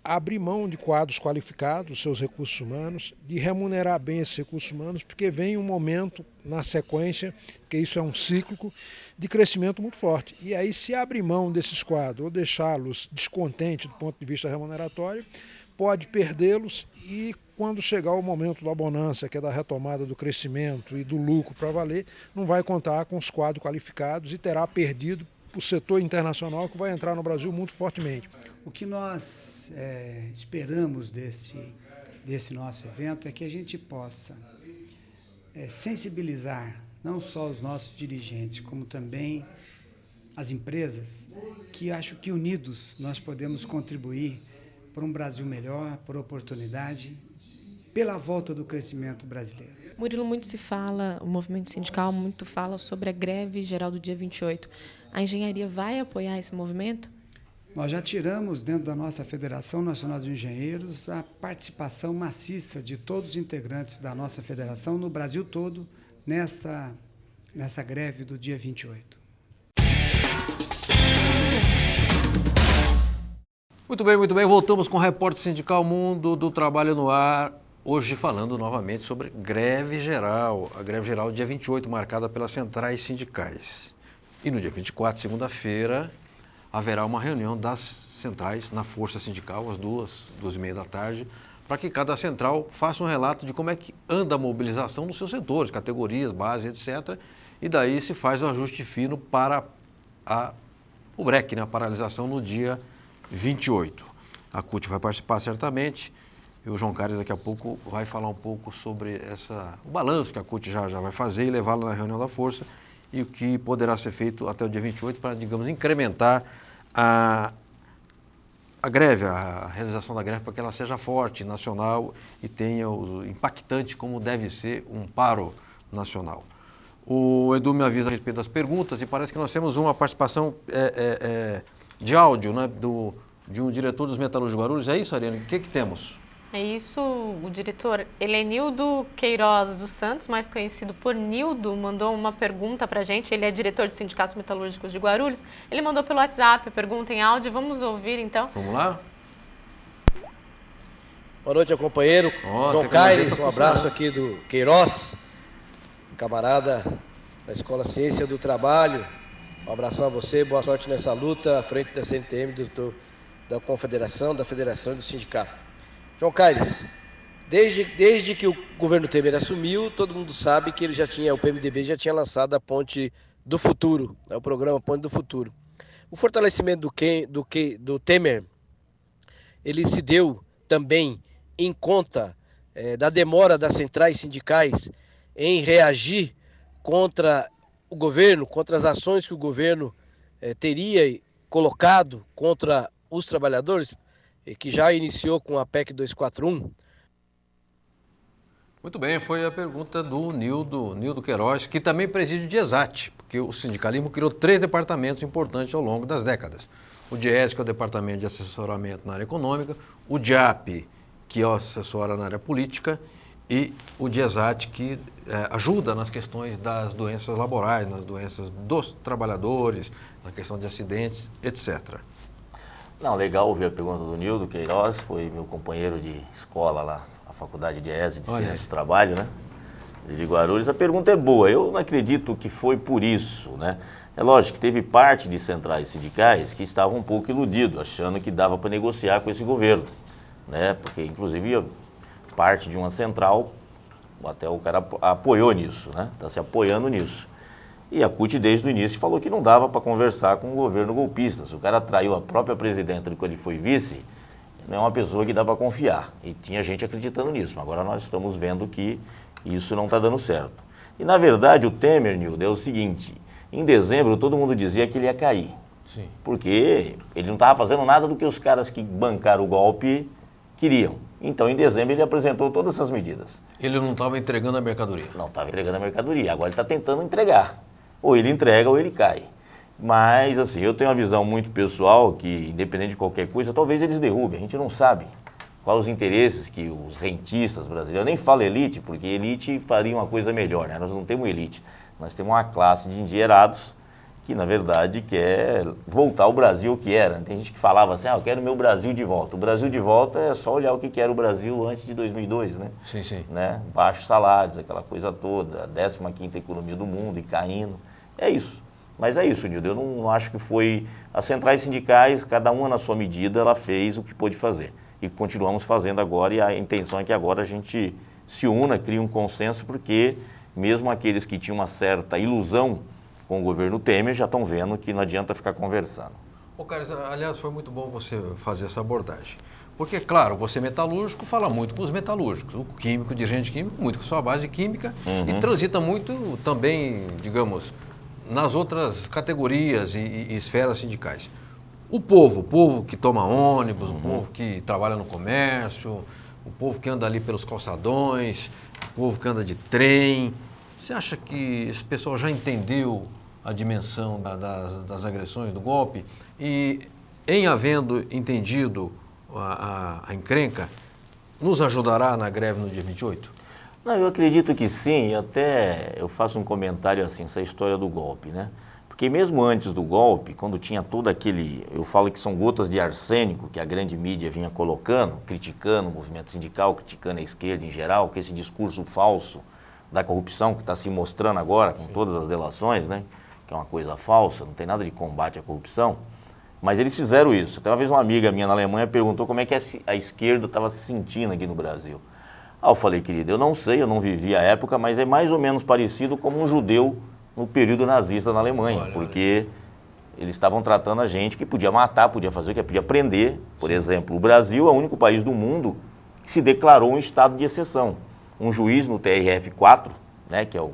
abrir mão de quadros qualificados, seus recursos humanos, de remunerar bem esses recursos humanos, porque vem um momento na sequência, porque isso é um cíclico, de crescimento muito forte. E aí, se abrir mão desses quadros ou deixá-los descontentes do ponto de vista remuneratório, pode perdê-los e, quando chegar o momento da bonança, que é da retomada do crescimento e do lucro para valer, não vai contar com os quadros qualificados e terá perdido o setor internacional, que vai entrar no Brasil muito fortemente. O que nós esperamos desse nosso evento é que a gente possa sensibilizar não só os nossos dirigentes, como também as empresas, que acho que unidos nós podemos contribuir para um Brasil melhor, por oportunidade, pela volta do crescimento brasileiro. Murilo, muito se fala, o movimento sindical muito fala sobre a greve geral do dia 28. A engenharia vai apoiar esse movimento? Nós já tiramos dentro da nossa Federação Nacional de Engenheiros a participação maciça de todos os integrantes da nossa federação no Brasil todo nessa greve do dia 28. Muito bem. Voltamos com o Repórter Sindical Mundo do Trabalho no Ar. Hoje falando novamente sobre greve geral. A greve geral dia 28, marcada pelas centrais sindicais. E no dia 24, segunda-feira, haverá uma reunião das centrais na Força Sindical, às 2h30 da tarde, para que cada central faça um relato de como é que anda a mobilização nos seus setores, categorias, base, etc. E daí se faz o ajuste fino para o break, né, a paralisação no dia 28. A CUT vai participar certamente e o João Caires daqui a pouco vai falar um pouco sobre o balanço que a CUT já vai fazer e levá-lo na reunião da Força e o que poderá ser feito até o dia 28 para, digamos, incrementar a greve, a realização da greve, para que ela seja forte, nacional e tenha o impactante como deve ser um paro nacional. O Edu me avisa a respeito das perguntas e parece que nós temos uma participação de áudio, né, de um diretor dos metalúrgicos de Guarulhos. É isso, Ariane? O que temos? É isso, o diretor Helenildo Queiroz dos Santos, mais conhecido por Nildo, mandou uma pergunta para a gente. Ele é diretor de sindicatos metalúrgicos de Guarulhos. Ele mandou pelo WhatsApp a pergunta em áudio. Vamos ouvir, então. Vamos lá? Boa noite, companheiro. João Caires, um abraço aqui do Queiroz, camarada da Escola Ciência do Trabalho. Um abração a você, boa sorte nessa luta à frente da CNTM, da Confederação, da Federação e do Sindicato. João Caires, desde que o governo Temer assumiu, todo mundo sabe que o PMDB já tinha lançado a Ponte do Futuro, o programa Ponte do Futuro. O fortalecimento do Temer, ele se deu também em conta da demora das centrais sindicais em reagir contra o governo, contra as ações que o governo teria colocado contra os trabalhadores, que já iniciou com a PEC 241? Muito bem, foi a pergunta do Nildo Queiroz, que também preside o DIESAT, porque o sindicalismo criou 3 departamentos importantes ao longo das décadas. O DIES, que é o Departamento de Assessoramento na área econômica, o DIAP, que assessora na área política, e o DIESAT, que ajuda nas questões das doenças laborais, nas doenças dos trabalhadores, na questão de acidentes, etc. Não, legal ouvir a pergunta do Nildo Queiroz, foi meu companheiro de escola lá, a Faculdade de ESE, de Ciência do Trabalho, né? De Guarulhos. A pergunta é boa, eu não acredito que foi por isso, né? É lógico que teve parte de centrais sindicais que estavam um pouco iludidos, achando que dava para negociar com esse governo, né? Porque, inclusive, parte de uma central, até o cara apoiou nisso, né? Está se apoiando nisso. E a CUT, desde o início, falou que não dava para conversar com o governo golpista. Se o cara traiu a própria presidenta quando ele foi vice, não é uma pessoa que dá para confiar. E tinha gente acreditando nisso. Agora nós estamos vendo que isso não está dando certo. E, na verdade, o Temer, Nildo, é o seguinte: em dezembro todo mundo dizia que ele ia cair. Sim. Porque ele não estava fazendo nada do que os caras que bancaram o golpe queriam. Então, em dezembro, ele apresentou todas essas medidas. Ele não estava entregando a mercadoria? Não estava entregando a mercadoria. Agora ele está tentando entregar. Ou ele entrega ou ele cai. Mas, assim, eu tenho uma visão muito pessoal que, independente de qualquer coisa, talvez eles derrubem. A gente não sabe quais os interesses que os rentistas brasileiros... Eu nem falo elite, porque elite faria uma coisa melhor, né? Nós não temos elite. Nós temos uma classe de endinheirados que, na verdade, quer voltar ao Brasil que era. Tem gente que falava assim, eu quero o meu Brasil de volta. O Brasil de volta é só olhar o que era o Brasil antes de 2002, né? Sim, sim. Né? Baixos salários, aquela coisa toda, a 15ª economia do mundo e caindo. É isso. Mas é isso, Nildo. Eu não acho que foi... As centrais sindicais, cada uma na sua medida, ela fez o que pôde fazer. E continuamos fazendo agora, e a intenção é que agora a gente se una, crie um consenso, porque mesmo aqueles que tinham uma certa ilusão com o governo Temer já estão vendo que não adianta ficar conversando. Ô, Carlos, aliás, foi muito bom você fazer essa abordagem. Porque, claro, você metalúrgico fala muito com os metalúrgicos, o químico, o dirigente químico, muito com sua base química, e transita muito também, digamos, nas outras categorias e esferas sindicais. O povo que toma ônibus, o povo que trabalha no comércio, o povo que anda ali pelos calçadões, o povo que anda de trem. Você acha que esse pessoal já entendeu a dimensão das agressões do golpe? E, em havendo entendido a encrenca, nos ajudará na greve no dia 28? Não, eu acredito que sim, e até eu faço um comentário assim, essa história do golpe, né? Porque mesmo antes do golpe, quando tinha todo aquele, eu falo que são gotas de arsênico que a grande mídia vinha colocando, criticando o movimento sindical, criticando a esquerda em geral, com esse discurso falso da corrupção que está se mostrando agora, com todas as delações, né? Que é uma coisa falsa, não tem nada de combate à corrupção. Mas eles fizeram isso. Até uma vez uma amiga minha na Alemanha perguntou como é que a esquerda estava se sentindo aqui no Brasil. Eu falei, querido, eu não sei, eu não vivi a época, mas é mais ou menos parecido como um judeu no período nazista na Alemanha, porque eles estavam tratando a gente que podia matar, podia fazer o que podia prender. Por exemplo, o Brasil é o único país do mundo que se declarou um estado de exceção. Um juiz no TRF-4, né, que é o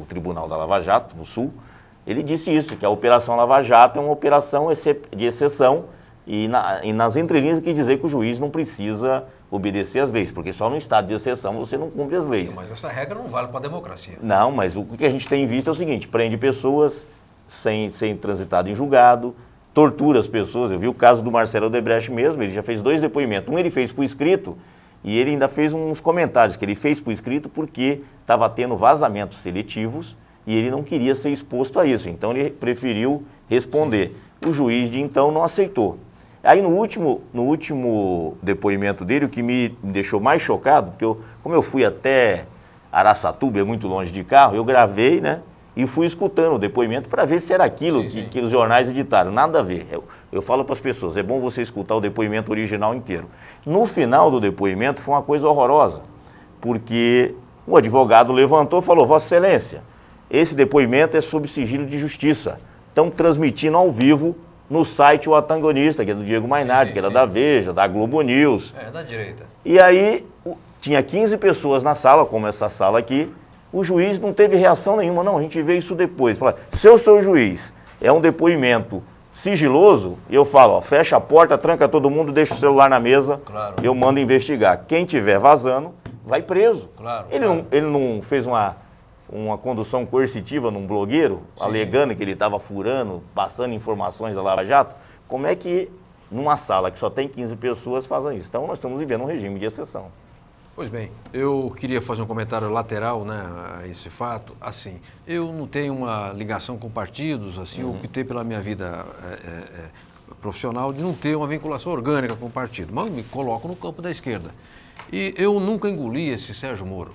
Tribunal da Lava Jato, no Sul, ele disse isso, que a Operação Lava Jato é uma operação de exceção e nas entrelinhas quer dizer que o juiz não precisa obedecer às leis, porque só no estado de exceção você não cumpre as leis. Mas essa regra não vale para a democracia. Não, mas o que a gente tem visto é o seguinte, prende pessoas sem transitar em julgado, tortura as pessoas. Eu vi o caso do Marcelo Odebrecht mesmo, ele já fez 2 depoimentos. Um ele fez por escrito e ele ainda fez uns comentários que ele fez por escrito porque estava tendo vazamentos seletivos e ele não queria ser exposto a isso, então ele preferiu responder. O juiz de então não aceitou. Aí no último depoimento dele, o que me deixou mais chocado, porque como eu fui até Araçatuba, é muito longe de carro, eu gravei, né, e fui escutando o depoimento para ver se era aquilo que os jornais editaram. Nada a ver. Eu falo para as pessoas, é bom você escutar o depoimento original inteiro. No final do depoimento foi uma coisa horrorosa, porque o advogado levantou e falou, Vossa Excelência, esse depoimento é sob sigilo de justiça. Estão transmitindo ao vivo no site O Antagonista, que é do Diego Mainardi, que era da Veja, da Globo News. É, da direita. E aí, tinha 15 pessoas na sala, como essa sala aqui, o juiz não teve reação nenhuma. Não, a gente vê isso depois. Fala, se eu sou juiz, é um depoimento sigiloso, eu falo, ó, fecha a porta, tranca todo mundo, deixa o celular na mesa, eu mando investigar. Quem tiver vazando, vai preso. Ele não fez uma condução coercitiva num blogueiro, alegando que ele estava furando, passando informações da Lava Jato. Como é que numa sala que só tem 15 pessoas, fazem isso. Então, nós estamos vivendo um regime de exceção. Pois bem, eu queria fazer um comentário lateral, né, a esse fato. Assim, eu não tenho uma ligação com partidos, assim, eu optei pela minha vida profissional de não ter uma vinculação orgânica com o partido, mas me coloco no campo da esquerda. E eu nunca engoli esse Sérgio Moro.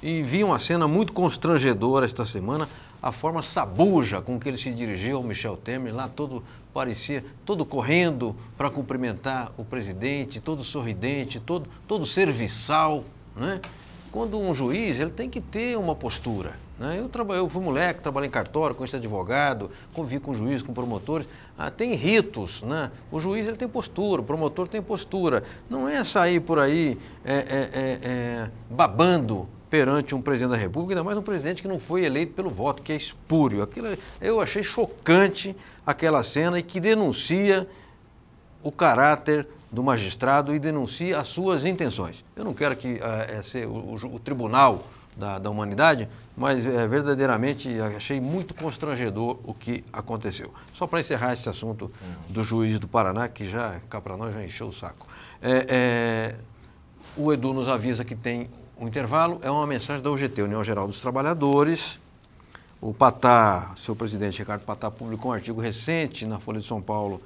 E vi uma cena muito constrangedora esta semana, a forma sabuja com que ele se dirigiu ao Michel Temer, lá parecia todo correndo para cumprimentar o presidente, todo sorridente, todo serviçal, né? Quando um juiz, ele tem que ter uma postura, né? Eu fui moleque, trabalhei em cartório, conheci advogado, convivi com juiz, com promotores, tem ritos, né? O juiz, ele tem postura, o promotor tem postura, não é sair por aí babando perante um presidente da República, ainda mais um presidente que não foi eleito pelo voto, que é espúrio. Eu achei chocante aquela cena e que denuncia o caráter do magistrado e denuncia as suas intenções. Eu não quero que ser o tribunal da humanidade, mas verdadeiramente achei muito constrangedor o que aconteceu. Só para encerrar esse assunto do juiz do Paraná, que já, cá para nós, já encheu o saco. O Edu nos avisa que tem um intervalo, é uma mensagem da UGT, União Geral dos Trabalhadores. O Patá, seu presidente Ricardo Patá, publicou um artigo recente na Folha de São Paulo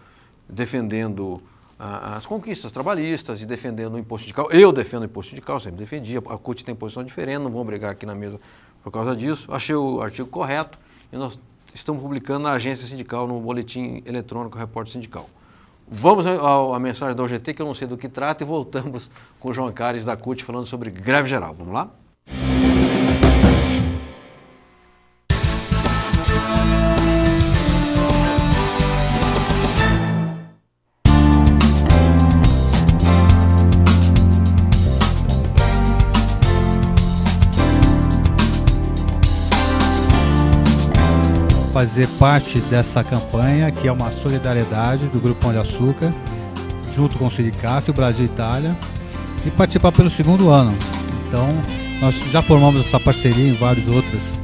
defendendo as conquistas trabalhistas e defendendo o imposto sindical. Eu defendo o imposto sindical, sempre defendi, a CUT tem posição diferente, não vamos brigar aqui na mesa por causa disso. Achei o artigo correto e nós estamos publicando na agência sindical, no boletim eletrônico Repórter Sindical. Vamos à mensagem da UGT, que eu não sei do que trata, e voltamos com o João Caires da CUT falando sobre greve geral. Vamos lá? Fazer parte dessa campanha, que é uma solidariedade do Grupo Pão de Açúcar, junto com o sindicato e o Brasil Itália, e participar pelo 2º ano. Então, nós já formamos essa parceria em várias outras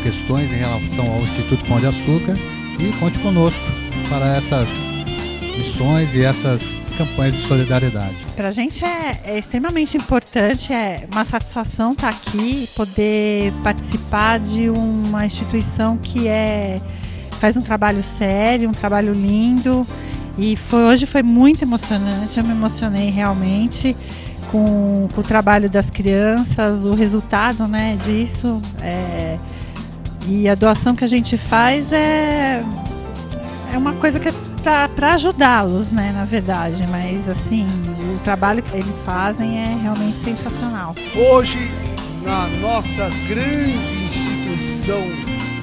questões em relação ao Instituto Pão de Açúcar, e conte conosco para essas missões e essas campanhas de solidariedade. Para a gente é extremamente importante, é uma satisfação estar aqui, poder participar de uma instituição que faz um trabalho sério, um trabalho lindo, e hoje foi muito emocionante, eu me emocionei realmente com o trabalho das crianças, o resultado, né, disso, e a doação que a gente faz é uma coisa que para ajudá-los, né, na verdade, mas assim, o trabalho que eles fazem é realmente sensacional. Hoje, na nossa grande instituição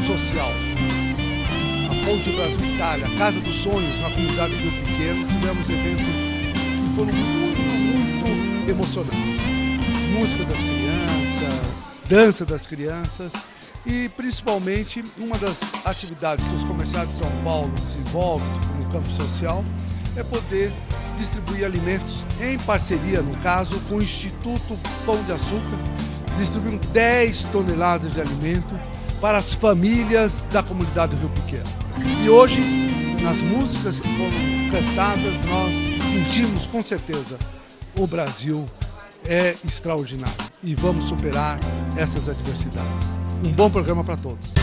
social, a Ponte Brasil-Itália, Casa dos Sonhos, na comunidade Rio Pequeno, tivemos eventos que foram muito emocionantes. Música das crianças, dança das crianças, e principalmente uma das atividades que os comerciários de São Paulo desenvolvem no campo social é poder distribuir alimentos em parceria, no caso, com o Instituto Pão de Açúcar. Distribuíram 10 toneladas de alimento para as famílias da comunidade do Rio Pequeno. E hoje, nas músicas que foram cantadas, nós sentimos com certeza o Brasil é extraordinário e vamos superar essas adversidades. Um bom programa para todos.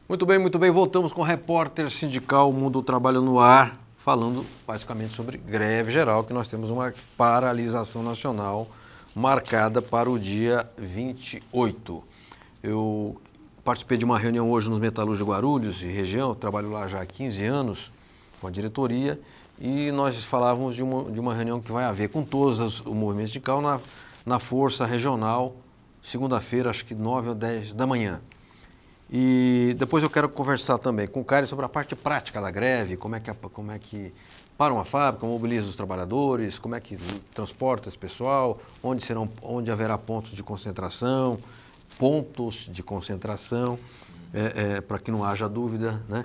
Muito bem. Voltamos com o Repórter Sindical Mundo do Trabalho no Ar, falando basicamente sobre greve geral, que nós temos uma paralisação nacional marcada para o dia 28. Eu participei de uma reunião hoje nos Metalúrgicos de Guarulhos e região, trabalho lá já há 15 anos com a diretoria, e nós falávamos de uma reunião que vai haver com todos o movimento sindical na Força Regional, segunda-feira, acho que 9 ou 10 da manhã. E depois eu quero conversar também com o Caires sobre a parte prática da greve, como é que para uma fábrica, mobiliza os trabalhadores, como é que transporta esse pessoal, onde haverá pontos de concentração, para que não haja dúvida, né?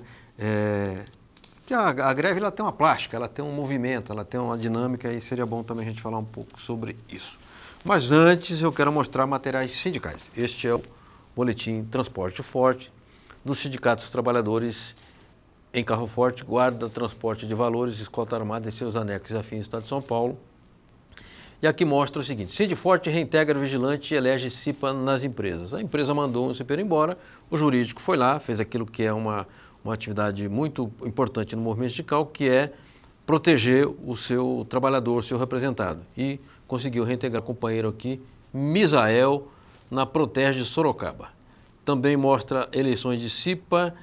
Que a greve ela tem uma plástica, ela tem um movimento, ela tem uma dinâmica, e seria bom também a gente falar um pouco sobre isso. Mas antes eu quero mostrar materiais sindicais. Este é o boletim Transporte Forte dos Sindicatos Trabalhadores em Carro Forte, Guarda, Transporte de Valores, Escolta Armada e seus anexos afins do Estado de São Paulo. E aqui mostra o seguinte: Sindiforte reintegra vigilante e elege CIPA nas empresas. A empresa mandou um CIPEiro embora, o jurídico foi lá, fez aquilo que é uma atividade muito importante no movimento sindical, que é proteger o seu trabalhador, o seu representado. E conseguiu reintegrar o companheiro aqui, Misael, na Protege de Sorocaba. Também mostra eleições de CIPA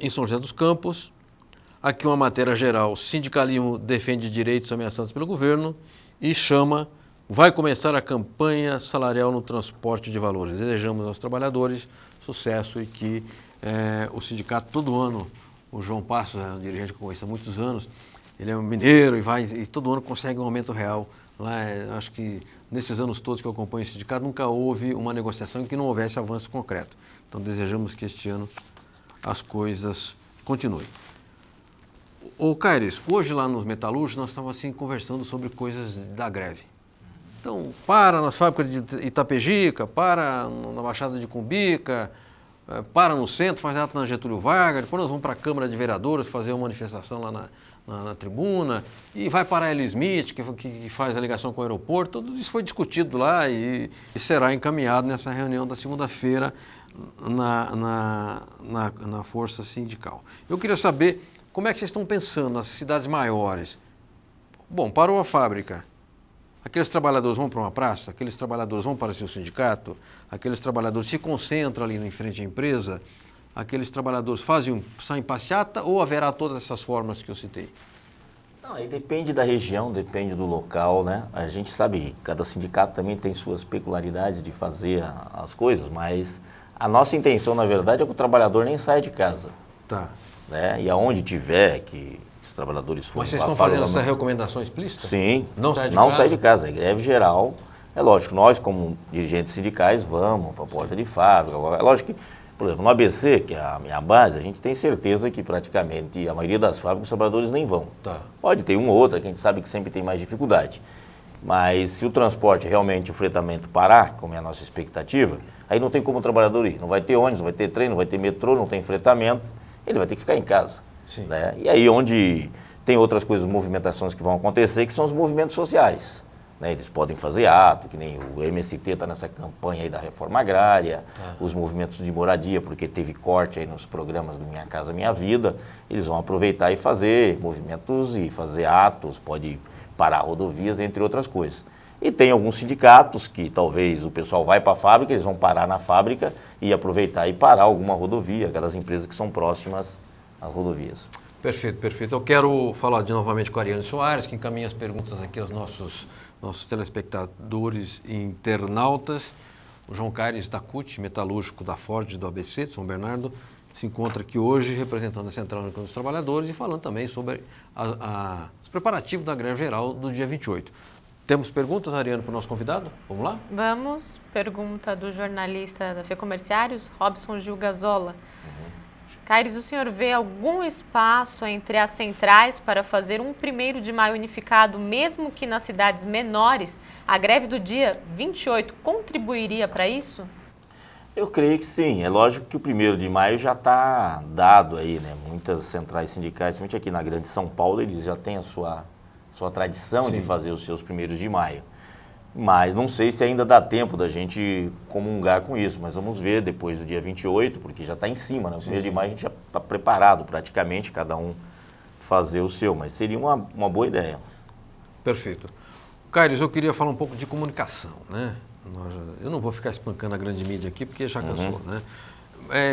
em São José dos Campos. Aqui uma matéria geral: sindicalismo defende direitos ameaçados pelo governo e chama, vai começar a campanha salarial no transporte de valores. Desejamos aos trabalhadores sucesso e que o sindicato todo ano, o João Passos é um dirigente que eu conheço há muitos anos, ele é um mineiro e todo ano consegue um aumento real. Lá, acho que nesses anos todos que eu acompanho o sindicato, nunca houve uma negociação em que não houvesse avanço concreto. Então desejamos que este ano as coisas continuem. Ô Caires, hoje lá nos metalúrgicos nós estávamos assim conversando sobre coisas da greve. Então, para nas fábricas de Itapejica, para na Baixada de Cumbica, para no centro, faz ato na Getúlio Vargas, depois nós vamos para a Câmara de Vereadores fazer uma manifestação lá na tribuna, e vai para a L. Smith, que faz a ligação com o aeroporto. Tudo isso foi discutido lá e será encaminhado nessa reunião da segunda-feira na Força Sindical. Eu queria saber como é que vocês estão pensando nas cidades maiores. Bom, parou a fábrica, aqueles trabalhadores vão para uma praça, aqueles trabalhadores vão para o seu sindicato, aqueles trabalhadores se concentram ali em frente à empresa, aqueles trabalhadores saem passeata, ou haverá todas essas formas que eu citei? Não, aí depende da região, depende do local, né? A gente sabe que cada sindicato também tem suas peculiaridades de fazer as coisas, mas a nossa intenção, na verdade, é que o trabalhador nem saia de casa. Tá. Né? E aonde tiver que os trabalhadores forem... Mas vocês estão fazendo essa recomendação explícita? Sim. Não sai de casa? Não sai de casa. É greve geral. É lógico, nós como dirigentes sindicais vamos para a porta de fábrica. É lógico que, por exemplo, no ABC, que é a minha base, a gente tem certeza que praticamente a maioria das fábricas os trabalhadores nem vão. Tá. Pode ter uma ou outra, que a gente sabe que sempre tem mais dificuldade. Mas se o transporte realmente, o fretamento parar, como é a nossa expectativa, aí não tem como o trabalhador ir. Não vai ter ônibus, não vai ter trem, não vai ter metrô, não tem fretamento. Ele vai ter que ficar em casa. Né? E aí onde tem outras coisas, movimentações que vão acontecer, que são os movimentos sociais. Né? Eles podem fazer ato, que nem o MST está nessa campanha aí da reforma agrária, os movimentos de moradia, porque teve corte aí nos programas do Minha Casa Minha Vida, eles vão aproveitar e fazer movimentos e fazer atos, pode parar rodovias, entre outras coisas. E tem alguns sindicatos que talvez o pessoal vai para a fábrica, eles vão parar na fábrica e aproveitar e parar alguma rodovia, aquelas empresas que são próximas às rodovias. Perfeito, perfeito. Eu quero falar novamente com a Ariane Soares, que encaminha as perguntas aqui aos nossos telespectadores e internautas. O João Caires da CUT, metalúrgico da Ford do ABC de São Bernardo, se encontra aqui hoje representando a Central Única dos Trabalhadores e falando também sobre os preparativos da greve geral do dia 28. Temos perguntas, Ariane, para o nosso convidado? Vamos lá? Vamos. Pergunta do jornalista da FEComerciários, Robson Gil Gazola. Caires, o senhor vê algum espaço entre as centrais para fazer um 1º de maio unificado, mesmo que nas cidades menores? A greve do dia 28 contribuiria para isso? Eu creio que sim. É lógico que o 1º de maio já está dado aí, né? Muitas centrais sindicais, principalmente aqui na Grande São Paulo, eles já têm a sua tradição de fazer os seus 1º de maio. Mas não sei se ainda dá tempo da gente comungar com isso, mas vamos ver depois do dia 28, porque já está em cima, né? O 1º de maio a gente já está preparado praticamente, cada um fazer o seu, mas seria uma boa ideia. Perfeito. Caires, eu queria falar um pouco de comunicação, né? Eu não vou ficar espancando a grande mídia aqui, porque já cansou, né?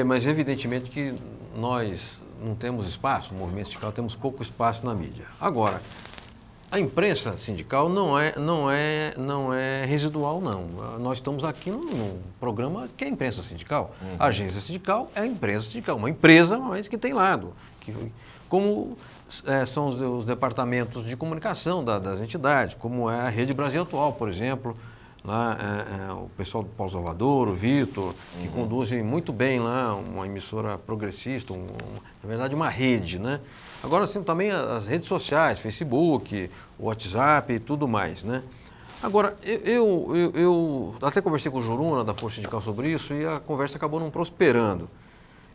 Mas evidentemente que nós não temos espaço, o movimento sindical temos pouco espaço na mídia. Agora, a imprensa sindical não é residual, não. Nós estamos aqui num programa que é a imprensa sindical. A agência sindical é a imprensa sindical, uma empresa, mas que tem lado. Como são os departamentos de comunicação das entidades, como é a Rede Brasil Atual, por exemplo. Lá, o pessoal do Paulo Salvador, o Vitor, que conduzem muito bem lá uma emissora progressista, na verdade uma rede, né? Agora sim também as redes sociais, Facebook, WhatsApp e tudo mais, né? Agora, eu até conversei com o Juruna, da Força Sindical, sobre isso e a conversa acabou não prosperando.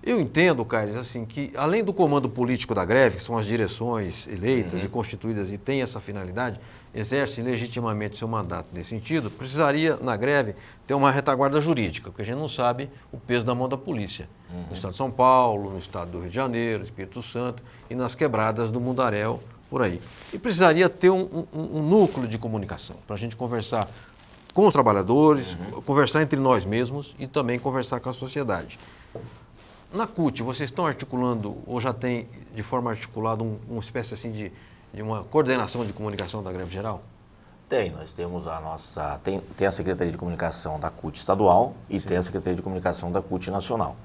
Eu entendo, Caires, assim, que além do comando político da greve, que são as direções eleitas e constituídas e têm essa finalidade, exercem legitimamente seu mandato nesse sentido, precisaria, na greve, ter uma retaguarda jurídica, porque a gente não sabe o peso da mão da polícia. No estado de São Paulo, no estado do Rio de Janeiro, Espírito Santo e nas quebradas do Mundaréu, por aí. E precisaria ter um núcleo de comunicação, para a gente conversar com os trabalhadores, conversar entre nós mesmos e também conversar com a sociedade. Na CUT, vocês estão articulando, ou já tem de forma articulada, uma espécie assim de uma coordenação de comunicação da greve geral? Nós temos tem a Secretaria de Comunicação da CUT estadual e tem a Secretaria de Comunicação da CUT nacional.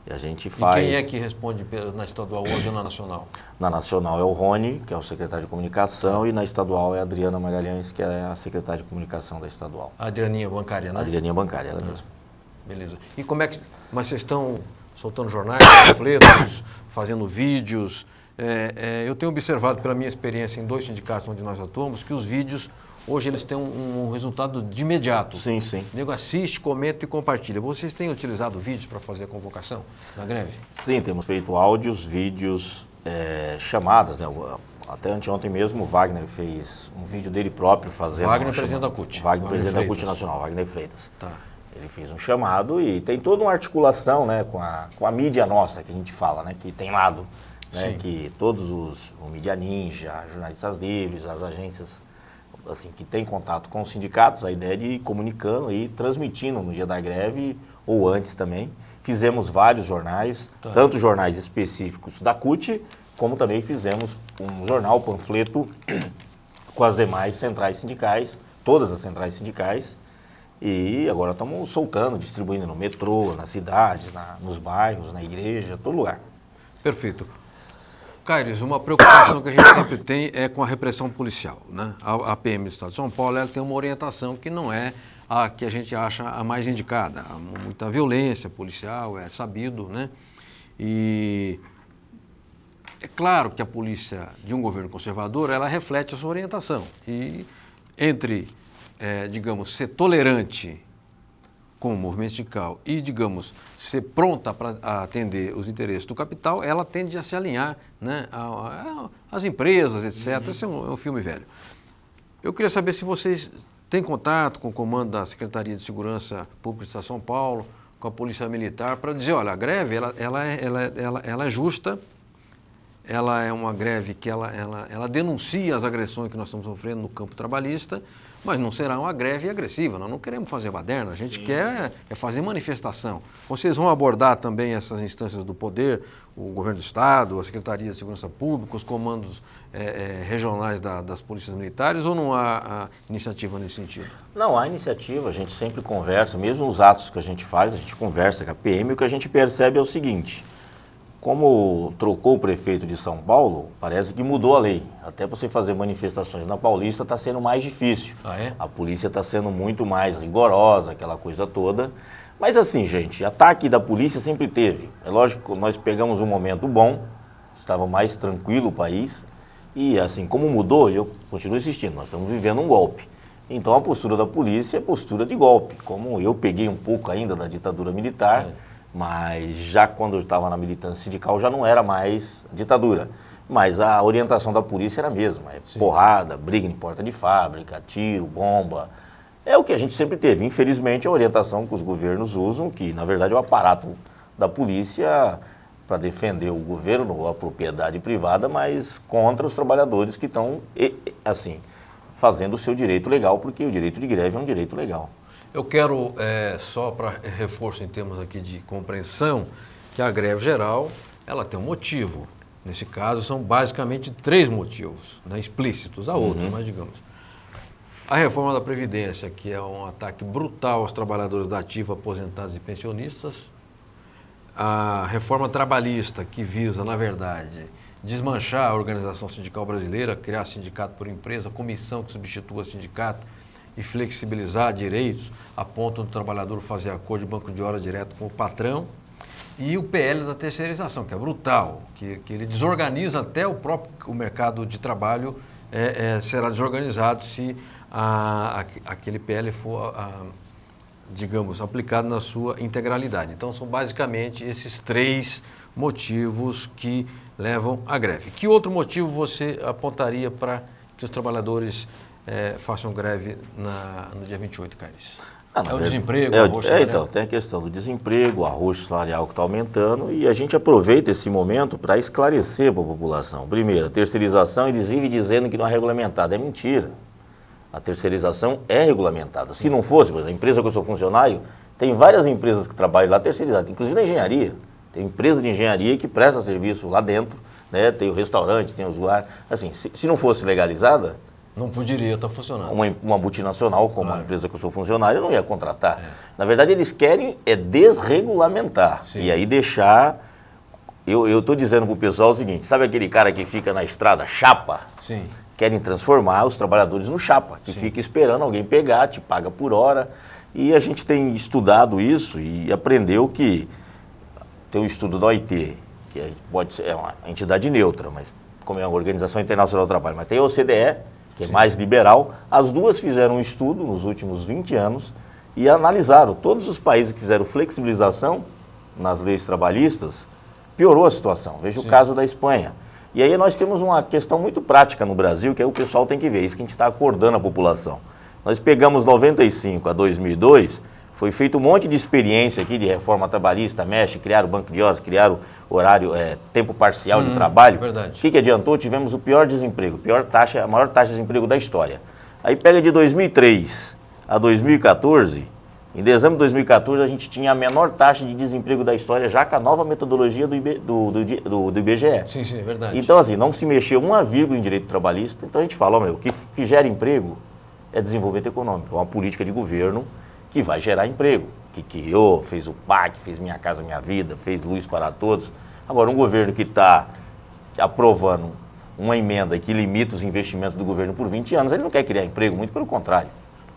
E a gente faz... E quem é que responde na estadual hoje ou na nacional? Na nacional é o Rony, que é o secretário de comunicação, e na estadual é a Adriana Magalhães, que é a secretária de comunicação da estadual. A Adrianinha bancária, né? A Adrianinha bancária, ela mesma. Beleza. E como é que... Mas vocês estão soltando jornais, panfletos, fazendo vídeos. Eu tenho observado pela minha experiência em 2 sindicatos onde nós atuamos que os vídeos, hoje eles têm um resultado de imediato. Sim, sim. O nego assiste, comenta e compartilha. Vocês têm utilizado vídeos para fazer a convocação da greve? Sim, temos feito áudios, vídeos, chamadas, né? Até anteontem mesmo o Wagner fez um vídeo dele próprio fazendo... Wagner, presidente da CUT. Wagner, presidente da CUT Nacional, Wagner Freitas. Tá. Ele fez um chamado e tem toda uma articulação, né, com a mídia nossa, que a gente fala, né, que tem lado, né, que todos o Mídia Ninja, Jornalistas Livres, as agências assim, que têm contato com os sindicatos, a ideia de ir comunicando e transmitindo no dia da greve ou antes também. Fizemos vários jornais, tanto jornais específicos da CUT, como também fizemos um jornal, panfleto, com as demais centrais sindicais, todas as centrais sindicais. E agora estamos soltando, distribuindo no metrô, na cidade, nos bairros, na igreja, todo lugar. Perfeito. Caires, uma preocupação que a gente sempre tem é com a repressão policial, né? A PM do Estado de São Paulo, ela tem uma orientação que não é a que a gente acha a mais indicada. Há muita violência policial, é sabido, né? E é claro que a polícia de um governo conservador, ela reflete a sua orientação. E entre... digamos, ser tolerante com o movimento sindical e, digamos, ser pronta para atender os interesses do capital, ela tende a se alinhar, né, às empresas, etc. Esse é um filme velho. Eu queria saber se vocês têm contato com o comando da Secretaria de Segurança Pública do Estado de São Paulo, com a Polícia Militar, para dizer, olha, a greve ela é justa, ela é uma greve que ela denuncia as agressões que nós estamos sofrendo no campo trabalhista, mas não será uma greve agressiva, nós não queremos fazer baderna, a gente quer fazer manifestação. Vocês vão abordar também essas instâncias do poder, o governo do Estado, a Secretaria de Segurança Pública, os comandos regionais das polícias militares, ou não há iniciativa nesse sentido? Não, há iniciativa, a gente sempre conversa, mesmo os atos que a gente faz, a gente conversa com a PM, e o que a gente percebe é o seguinte: como trocou o prefeito de São Paulo, parece que mudou a lei. Até para você fazer manifestações na Paulista está sendo mais difícil. Ah, é? A polícia está sendo muito mais rigorosa, aquela coisa toda. Mas assim, gente, ataque da polícia sempre teve. É lógico que nós pegamos um momento bom, estava mais tranquilo o país. E assim, como mudou, eu continuo insistindo, nós estamos vivendo um golpe. Então a postura da polícia é postura de golpe. Como eu peguei um pouco ainda da ditadura militar... Mas já quando eu estava na militância sindical já não era mais ditadura. Mas a orientação da polícia era a mesma. Porrada, briga em porta de fábrica, tiro, bomba. É o que a gente sempre teve. Infelizmente, a orientação que os governos usam, que na verdade é o aparato da polícia para defender o governo ou a propriedade privada, mas contra os trabalhadores que estão, assim, fazendo o seu direito legal, porque o direito de greve é um direito legal. Eu quero, só para reforço em termos aqui de compreensão, que a greve geral, ela tem um motivo. Nesse caso, são basicamente 3 motivos, né, explícitos, há outros, mas digamos. A reforma da Previdência, que é um ataque brutal aos trabalhadores da ativa, aposentados e pensionistas. A reforma trabalhista, que visa, na verdade, desmanchar a organização sindical brasileira, criar sindicato por empresa, comissão que substitua sindicato, e flexibilizar direitos a ponto do trabalhador fazer acordo de banco de hora direto com o patrão. E o PL da terceirização, que é brutal, que ele desorganiza até o mercado de trabalho será desorganizado se aquele PL for, digamos, aplicado na sua integralidade. Então, são basicamente esses 3 motivos que levam à greve. Que outro motivo você apontaria para que os trabalhadores façam greve no dia 28, Caires? O desemprego, o arroxo salarial? Então, tem a questão do desemprego, o arroxo salarial que está aumentando, e a gente aproveita esse momento para esclarecer para a população. Primeiro, a terceirização, eles vivem dizendo que não é regulamentada. É mentira. A terceirização é regulamentada. Se não fosse, por exemplo, a empresa que eu sou funcionário, tem várias empresas que trabalham lá terceirizadas, inclusive na engenharia. Tem empresa de engenharia que presta serviço lá dentro, né? Tem o restaurante, tem o usuário. Assim, se não fosse legalizada, não poderia estar funcionando. Uma multinacional, como a empresa que eu sou funcionário, não ia contratar. Na verdade, eles querem desregulamentar. Sim. E aí deixar... Eu estou dizendo para o pessoal o seguinte, sabe aquele cara que fica na estrada, chapa? Sim. Querem transformar os trabalhadores no chapa, que fica esperando alguém pegar, te paga por hora. E a gente tem estudado isso e aprendeu que tem um estudo da OIT, que pode ser uma entidade neutra, mas como é uma Organização Internacional do Trabalho, mas tem a OCDE, que é mais liberal. As duas fizeram um estudo nos últimos 20 anos e analisaram todos os países que fizeram flexibilização nas leis trabalhistas, piorou a situação. Veja o caso da Espanha. E aí nós temos uma questão muito prática no Brasil, que aí o pessoal tem que ver, isso que a gente está acordando a população. Nós pegamos 95 a 2002, foi feito um monte de experiência aqui de reforma trabalhista, criaram banco de horas, criaram horário, tempo parcial de trabalho. Verdade. O que adiantou? Tivemos o pior desemprego, a maior taxa de desemprego da história. Aí pega de 2003 a 2014, em dezembro de 2014 a gente tinha a menor taxa de desemprego da história, já com a nova metodologia do IBGE. Sim, é verdade. Então, assim, não se mexeu uma vírgula em direito trabalhista. Então a gente fala, o que gera emprego é desenvolvimento econômico, é uma política de governo que vai gerar emprego, que criou, fez o PAC, fez Minha Casa Minha Vida, fez Luz para Todos. Agora, um governo que está aprovando uma emenda que limita os investimentos do governo por 20 anos, ele não quer criar emprego, muito pelo contrário.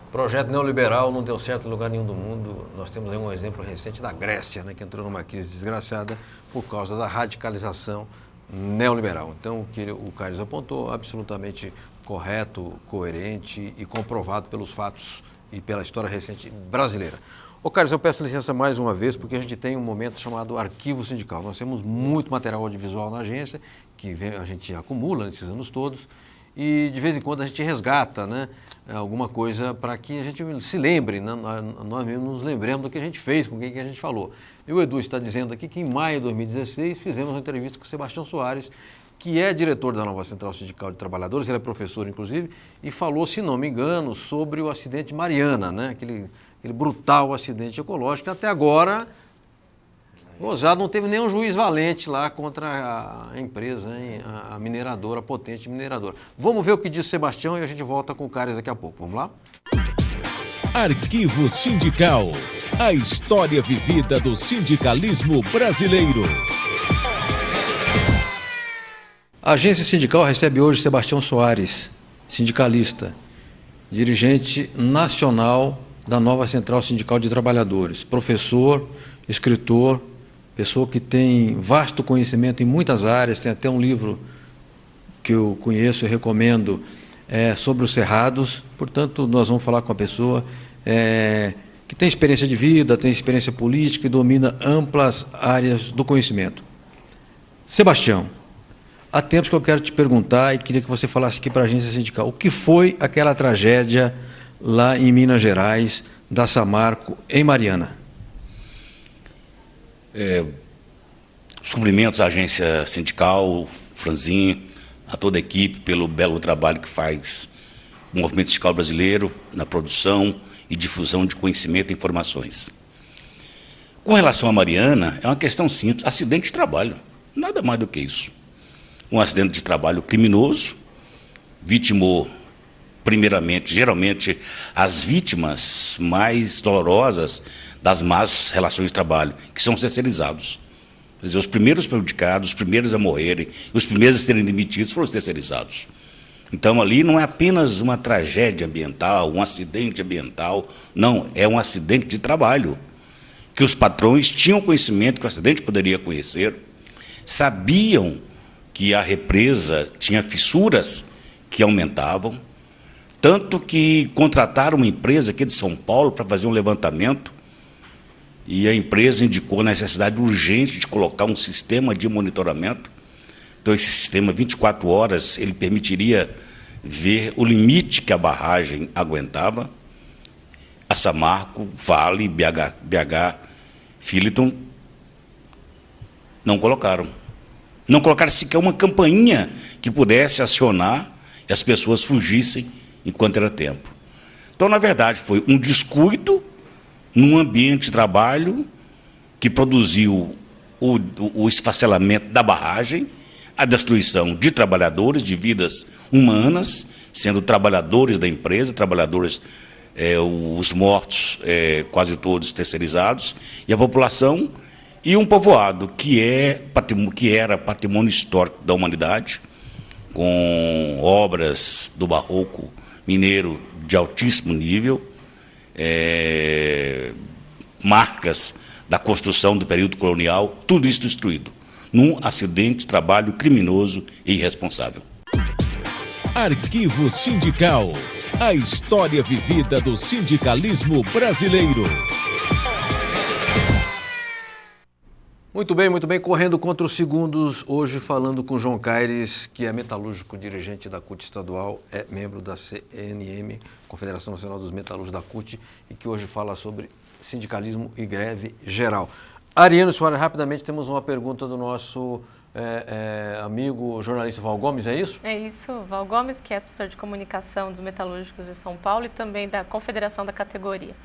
Projeto neoliberal não deu certo em lugar nenhum do mundo. Nós temos aí um exemplo recente da Grécia, né, que entrou numa crise desgraçada por causa da radicalização neoliberal. Então, o que o Caires apontou, absolutamente correto, coerente e comprovado pelos fatos e pela história recente brasileira. Ô, Caires, eu peço licença mais uma vez, porque a gente tem um momento chamado arquivo sindical. Nós temos muito material audiovisual na agência, que a gente acumula nesses anos todos, e de vez em quando a gente resgata, né, alguma coisa para que a gente se lembre, né, nós mesmos nos lembremos do que a gente fez, com quem que a gente falou. E o Edu está dizendo aqui que em maio de 2016 fizemos uma entrevista com o Sebastião Soares, que é diretor da nova Central Sindical de Trabalhadores, ele é professor, inclusive, e falou, se não me engano, sobre o acidente Mariana, né? Aquele brutal acidente ecológico, que até agora, gozado, não teve nenhum juiz valente lá contra a empresa, hein? A mineradora, a potente mineradora. Vamos ver o que diz o Sebastião e a gente volta com o Caires daqui a pouco. Vamos lá? Arquivo Sindical, a história vivida do sindicalismo brasileiro. A agência sindical recebe hoje Sebastião Soares, sindicalista, dirigente nacional da nova Central Sindical de Trabalhadores, professor, escritor, pessoa que tem vasto conhecimento em muitas áreas, tem até um livro que eu conheço e recomendo sobre os cerrados. Portanto, nós vamos falar com a pessoa que tem experiência de vida, tem experiência política e domina amplas áreas do conhecimento. Sebastião, há tempos que eu quero te perguntar e queria que você falasse aqui para a agência sindical. O que foi aquela tragédia lá em Minas Gerais, da Samarco, em Mariana? Os cumprimentos à agência sindical, Franzinho, a toda a equipe pelo belo trabalho que faz o movimento sindical brasileiro na produção e difusão de conhecimento e informações. Com relação a Mariana, é uma questão simples, acidente de trabalho, nada mais do que isso. Um acidente de trabalho criminoso, vitimou, primeiramente, geralmente, as vítimas mais dolorosas das más relações de trabalho, que são os terceirizados. Quer dizer, os primeiros prejudicados, os primeiros a morrerem, os primeiros a serem demitidos foram os terceirizados. Então, ali não é apenas uma tragédia ambiental, um acidente ambiental, não, é um acidente de trabalho, que os patrões tinham conhecimento que o acidente poderia acontecer, sabiam que a represa tinha fissuras que aumentavam, Tanto que contrataram uma empresa aqui de São Paulo para fazer um levantamento, e a empresa indicou a necessidade urgente de colocar um sistema de monitoramento. Então, esse sistema, 24 horas, ele permitiria ver o limite que a barragem aguentava. A Samarco, Vale, BH, Filiton, não colocaram. Não colocaram sequer uma campainha que pudesse acionar e as pessoas fugissem enquanto era tempo. Então, na verdade, foi um descuido num ambiente de trabalho que produziu o esfacelamento da barragem, a destruição de trabalhadores, de vidas humanas, sendo trabalhadores da empresa, trabalhadores, os mortos, quase todos terceirizados, e a população, e um povoado que era patrimônio histórico da humanidade, com obras do barroco mineiro de altíssimo nível, marcas da construção do período colonial, tudo isso destruído, num acidente de trabalho criminoso e irresponsável. Arquivo Sindical, a história vivida do sindicalismo brasileiro. Muito bem, correndo contra os segundos, hoje falando com João Caires, que é metalúrgico, dirigente da CUT estadual, é membro da CNM, Confederação Nacional dos Metalúrgicos da CUT, e que hoje fala sobre sindicalismo e greve geral. Ariano Soares, rapidamente temos uma pergunta do nosso amigo jornalista Val Gomes, é isso? É isso, Val Gomes, que é assessor de comunicação dos metalúrgicos de São Paulo e também da Confederação da categoria.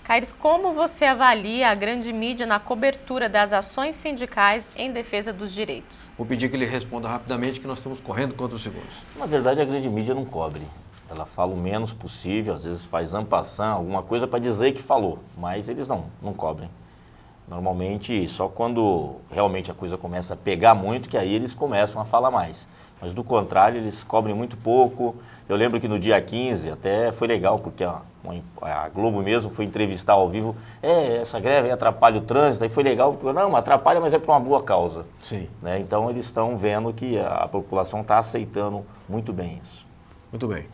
Caires, como você avalia a grande mídia na cobertura das ações sindicais em defesa dos direitos? Vou pedir que ele responda rapidamente, que nós estamos correndo contra os segundos. Na verdade, a grande mídia não cobre. Ela fala o menos possível, às vezes faz en passant, alguma coisa para dizer que falou, mas eles não cobrem. Normalmente, só quando realmente a coisa começa a pegar muito, que aí eles começam a falar mais. Mas, do contrário, eles cobrem muito pouco. Eu lembro que no dia 15 até foi legal, porque a Globo mesmo foi entrevistar ao vivo. Essa greve atrapalha o trânsito, aí foi legal, porque não atrapalha, mas é por uma boa causa. Sim. Né? Então, eles estão vendo que a população está aceitando muito bem isso. Muito bem.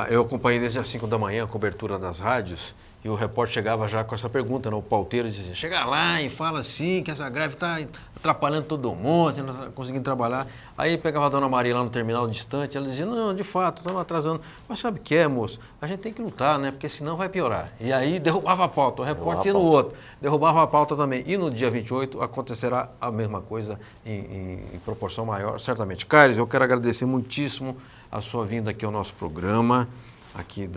Eu acompanhei desde as 5 da manhã a cobertura das rádios, e o repórter chegava já com essa pergunta, né? O pauteiro dizia, chega lá e fala assim, que essa greve está atrapalhando todo mundo, você não está conseguindo trabalhar. Aí pegava a dona Maria lá no terminal distante, ela dizia, não, de fato, estamos atrasando. Mas sabe o que é, moço? A gente tem que lutar, né? Porque senão vai piorar. E aí derrubava a pauta, o repórter ia no outro, derrubava a pauta também. E no dia 28 acontecerá a mesma coisa em proporção maior, certamente. Caires, eu quero agradecer muitíssimo a sua vinda aqui ao nosso programa, aqui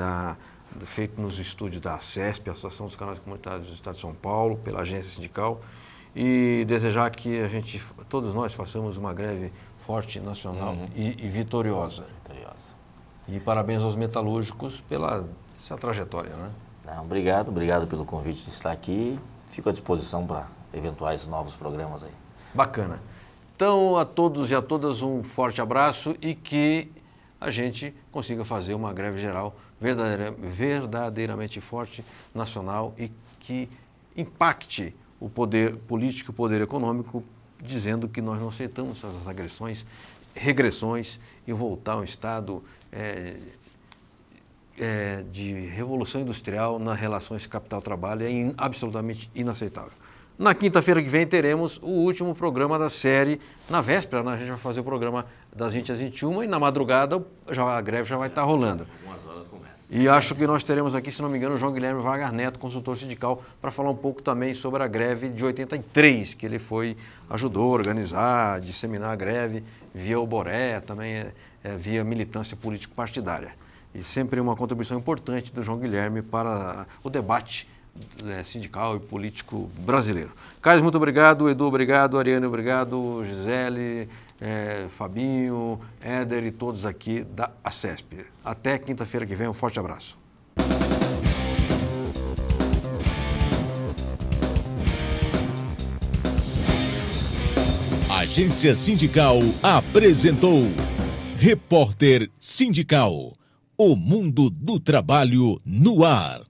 feito nos estúdios da ACESP, Associação dos Canais Comunitários do Estado de São Paulo, pela agência sindical, e desejar que todos nós façamos uma greve forte, nacional e vitoriosa. E parabéns aos metalúrgicos pela essa trajetória, né? Obrigado pelo convite de estar aqui. Fico à disposição para eventuais novos programas aí. Bacana. Então, a todos e a todas um forte abraço e que a gente consiga fazer uma greve geral verdadeiramente forte, nacional, e que impacte o poder político e o poder econômico, dizendo que nós não aceitamos essas agressões, regressões, e voltar a um estado de revolução industrial nas relações capital-trabalho é absolutamente inaceitável. Na quinta-feira que vem teremos o último programa da série. Na véspera, né, a gente vai fazer o programa das 20 às 21 e na madrugada a greve já vai estar rolando. E acho que nós teremos aqui, se não me engano, o João Guilherme Vargas Neto, consultor sindical, para falar um pouco também sobre a greve de 83, que ele ajudou a organizar, disseminar a greve via o Boré, também via militância político-partidária. E sempre uma contribuição importante do João Guilherme para o debate sindical e político brasileiro. Carlos, muito obrigado. Edu, obrigado. Ariane, obrigado. Gisele, Fabinho, Éder e todos aqui da ACESP. Até quinta-feira que vem. Um forte abraço. A Agência Sindical apresentou Repórter Sindical. O mundo do trabalho no ar.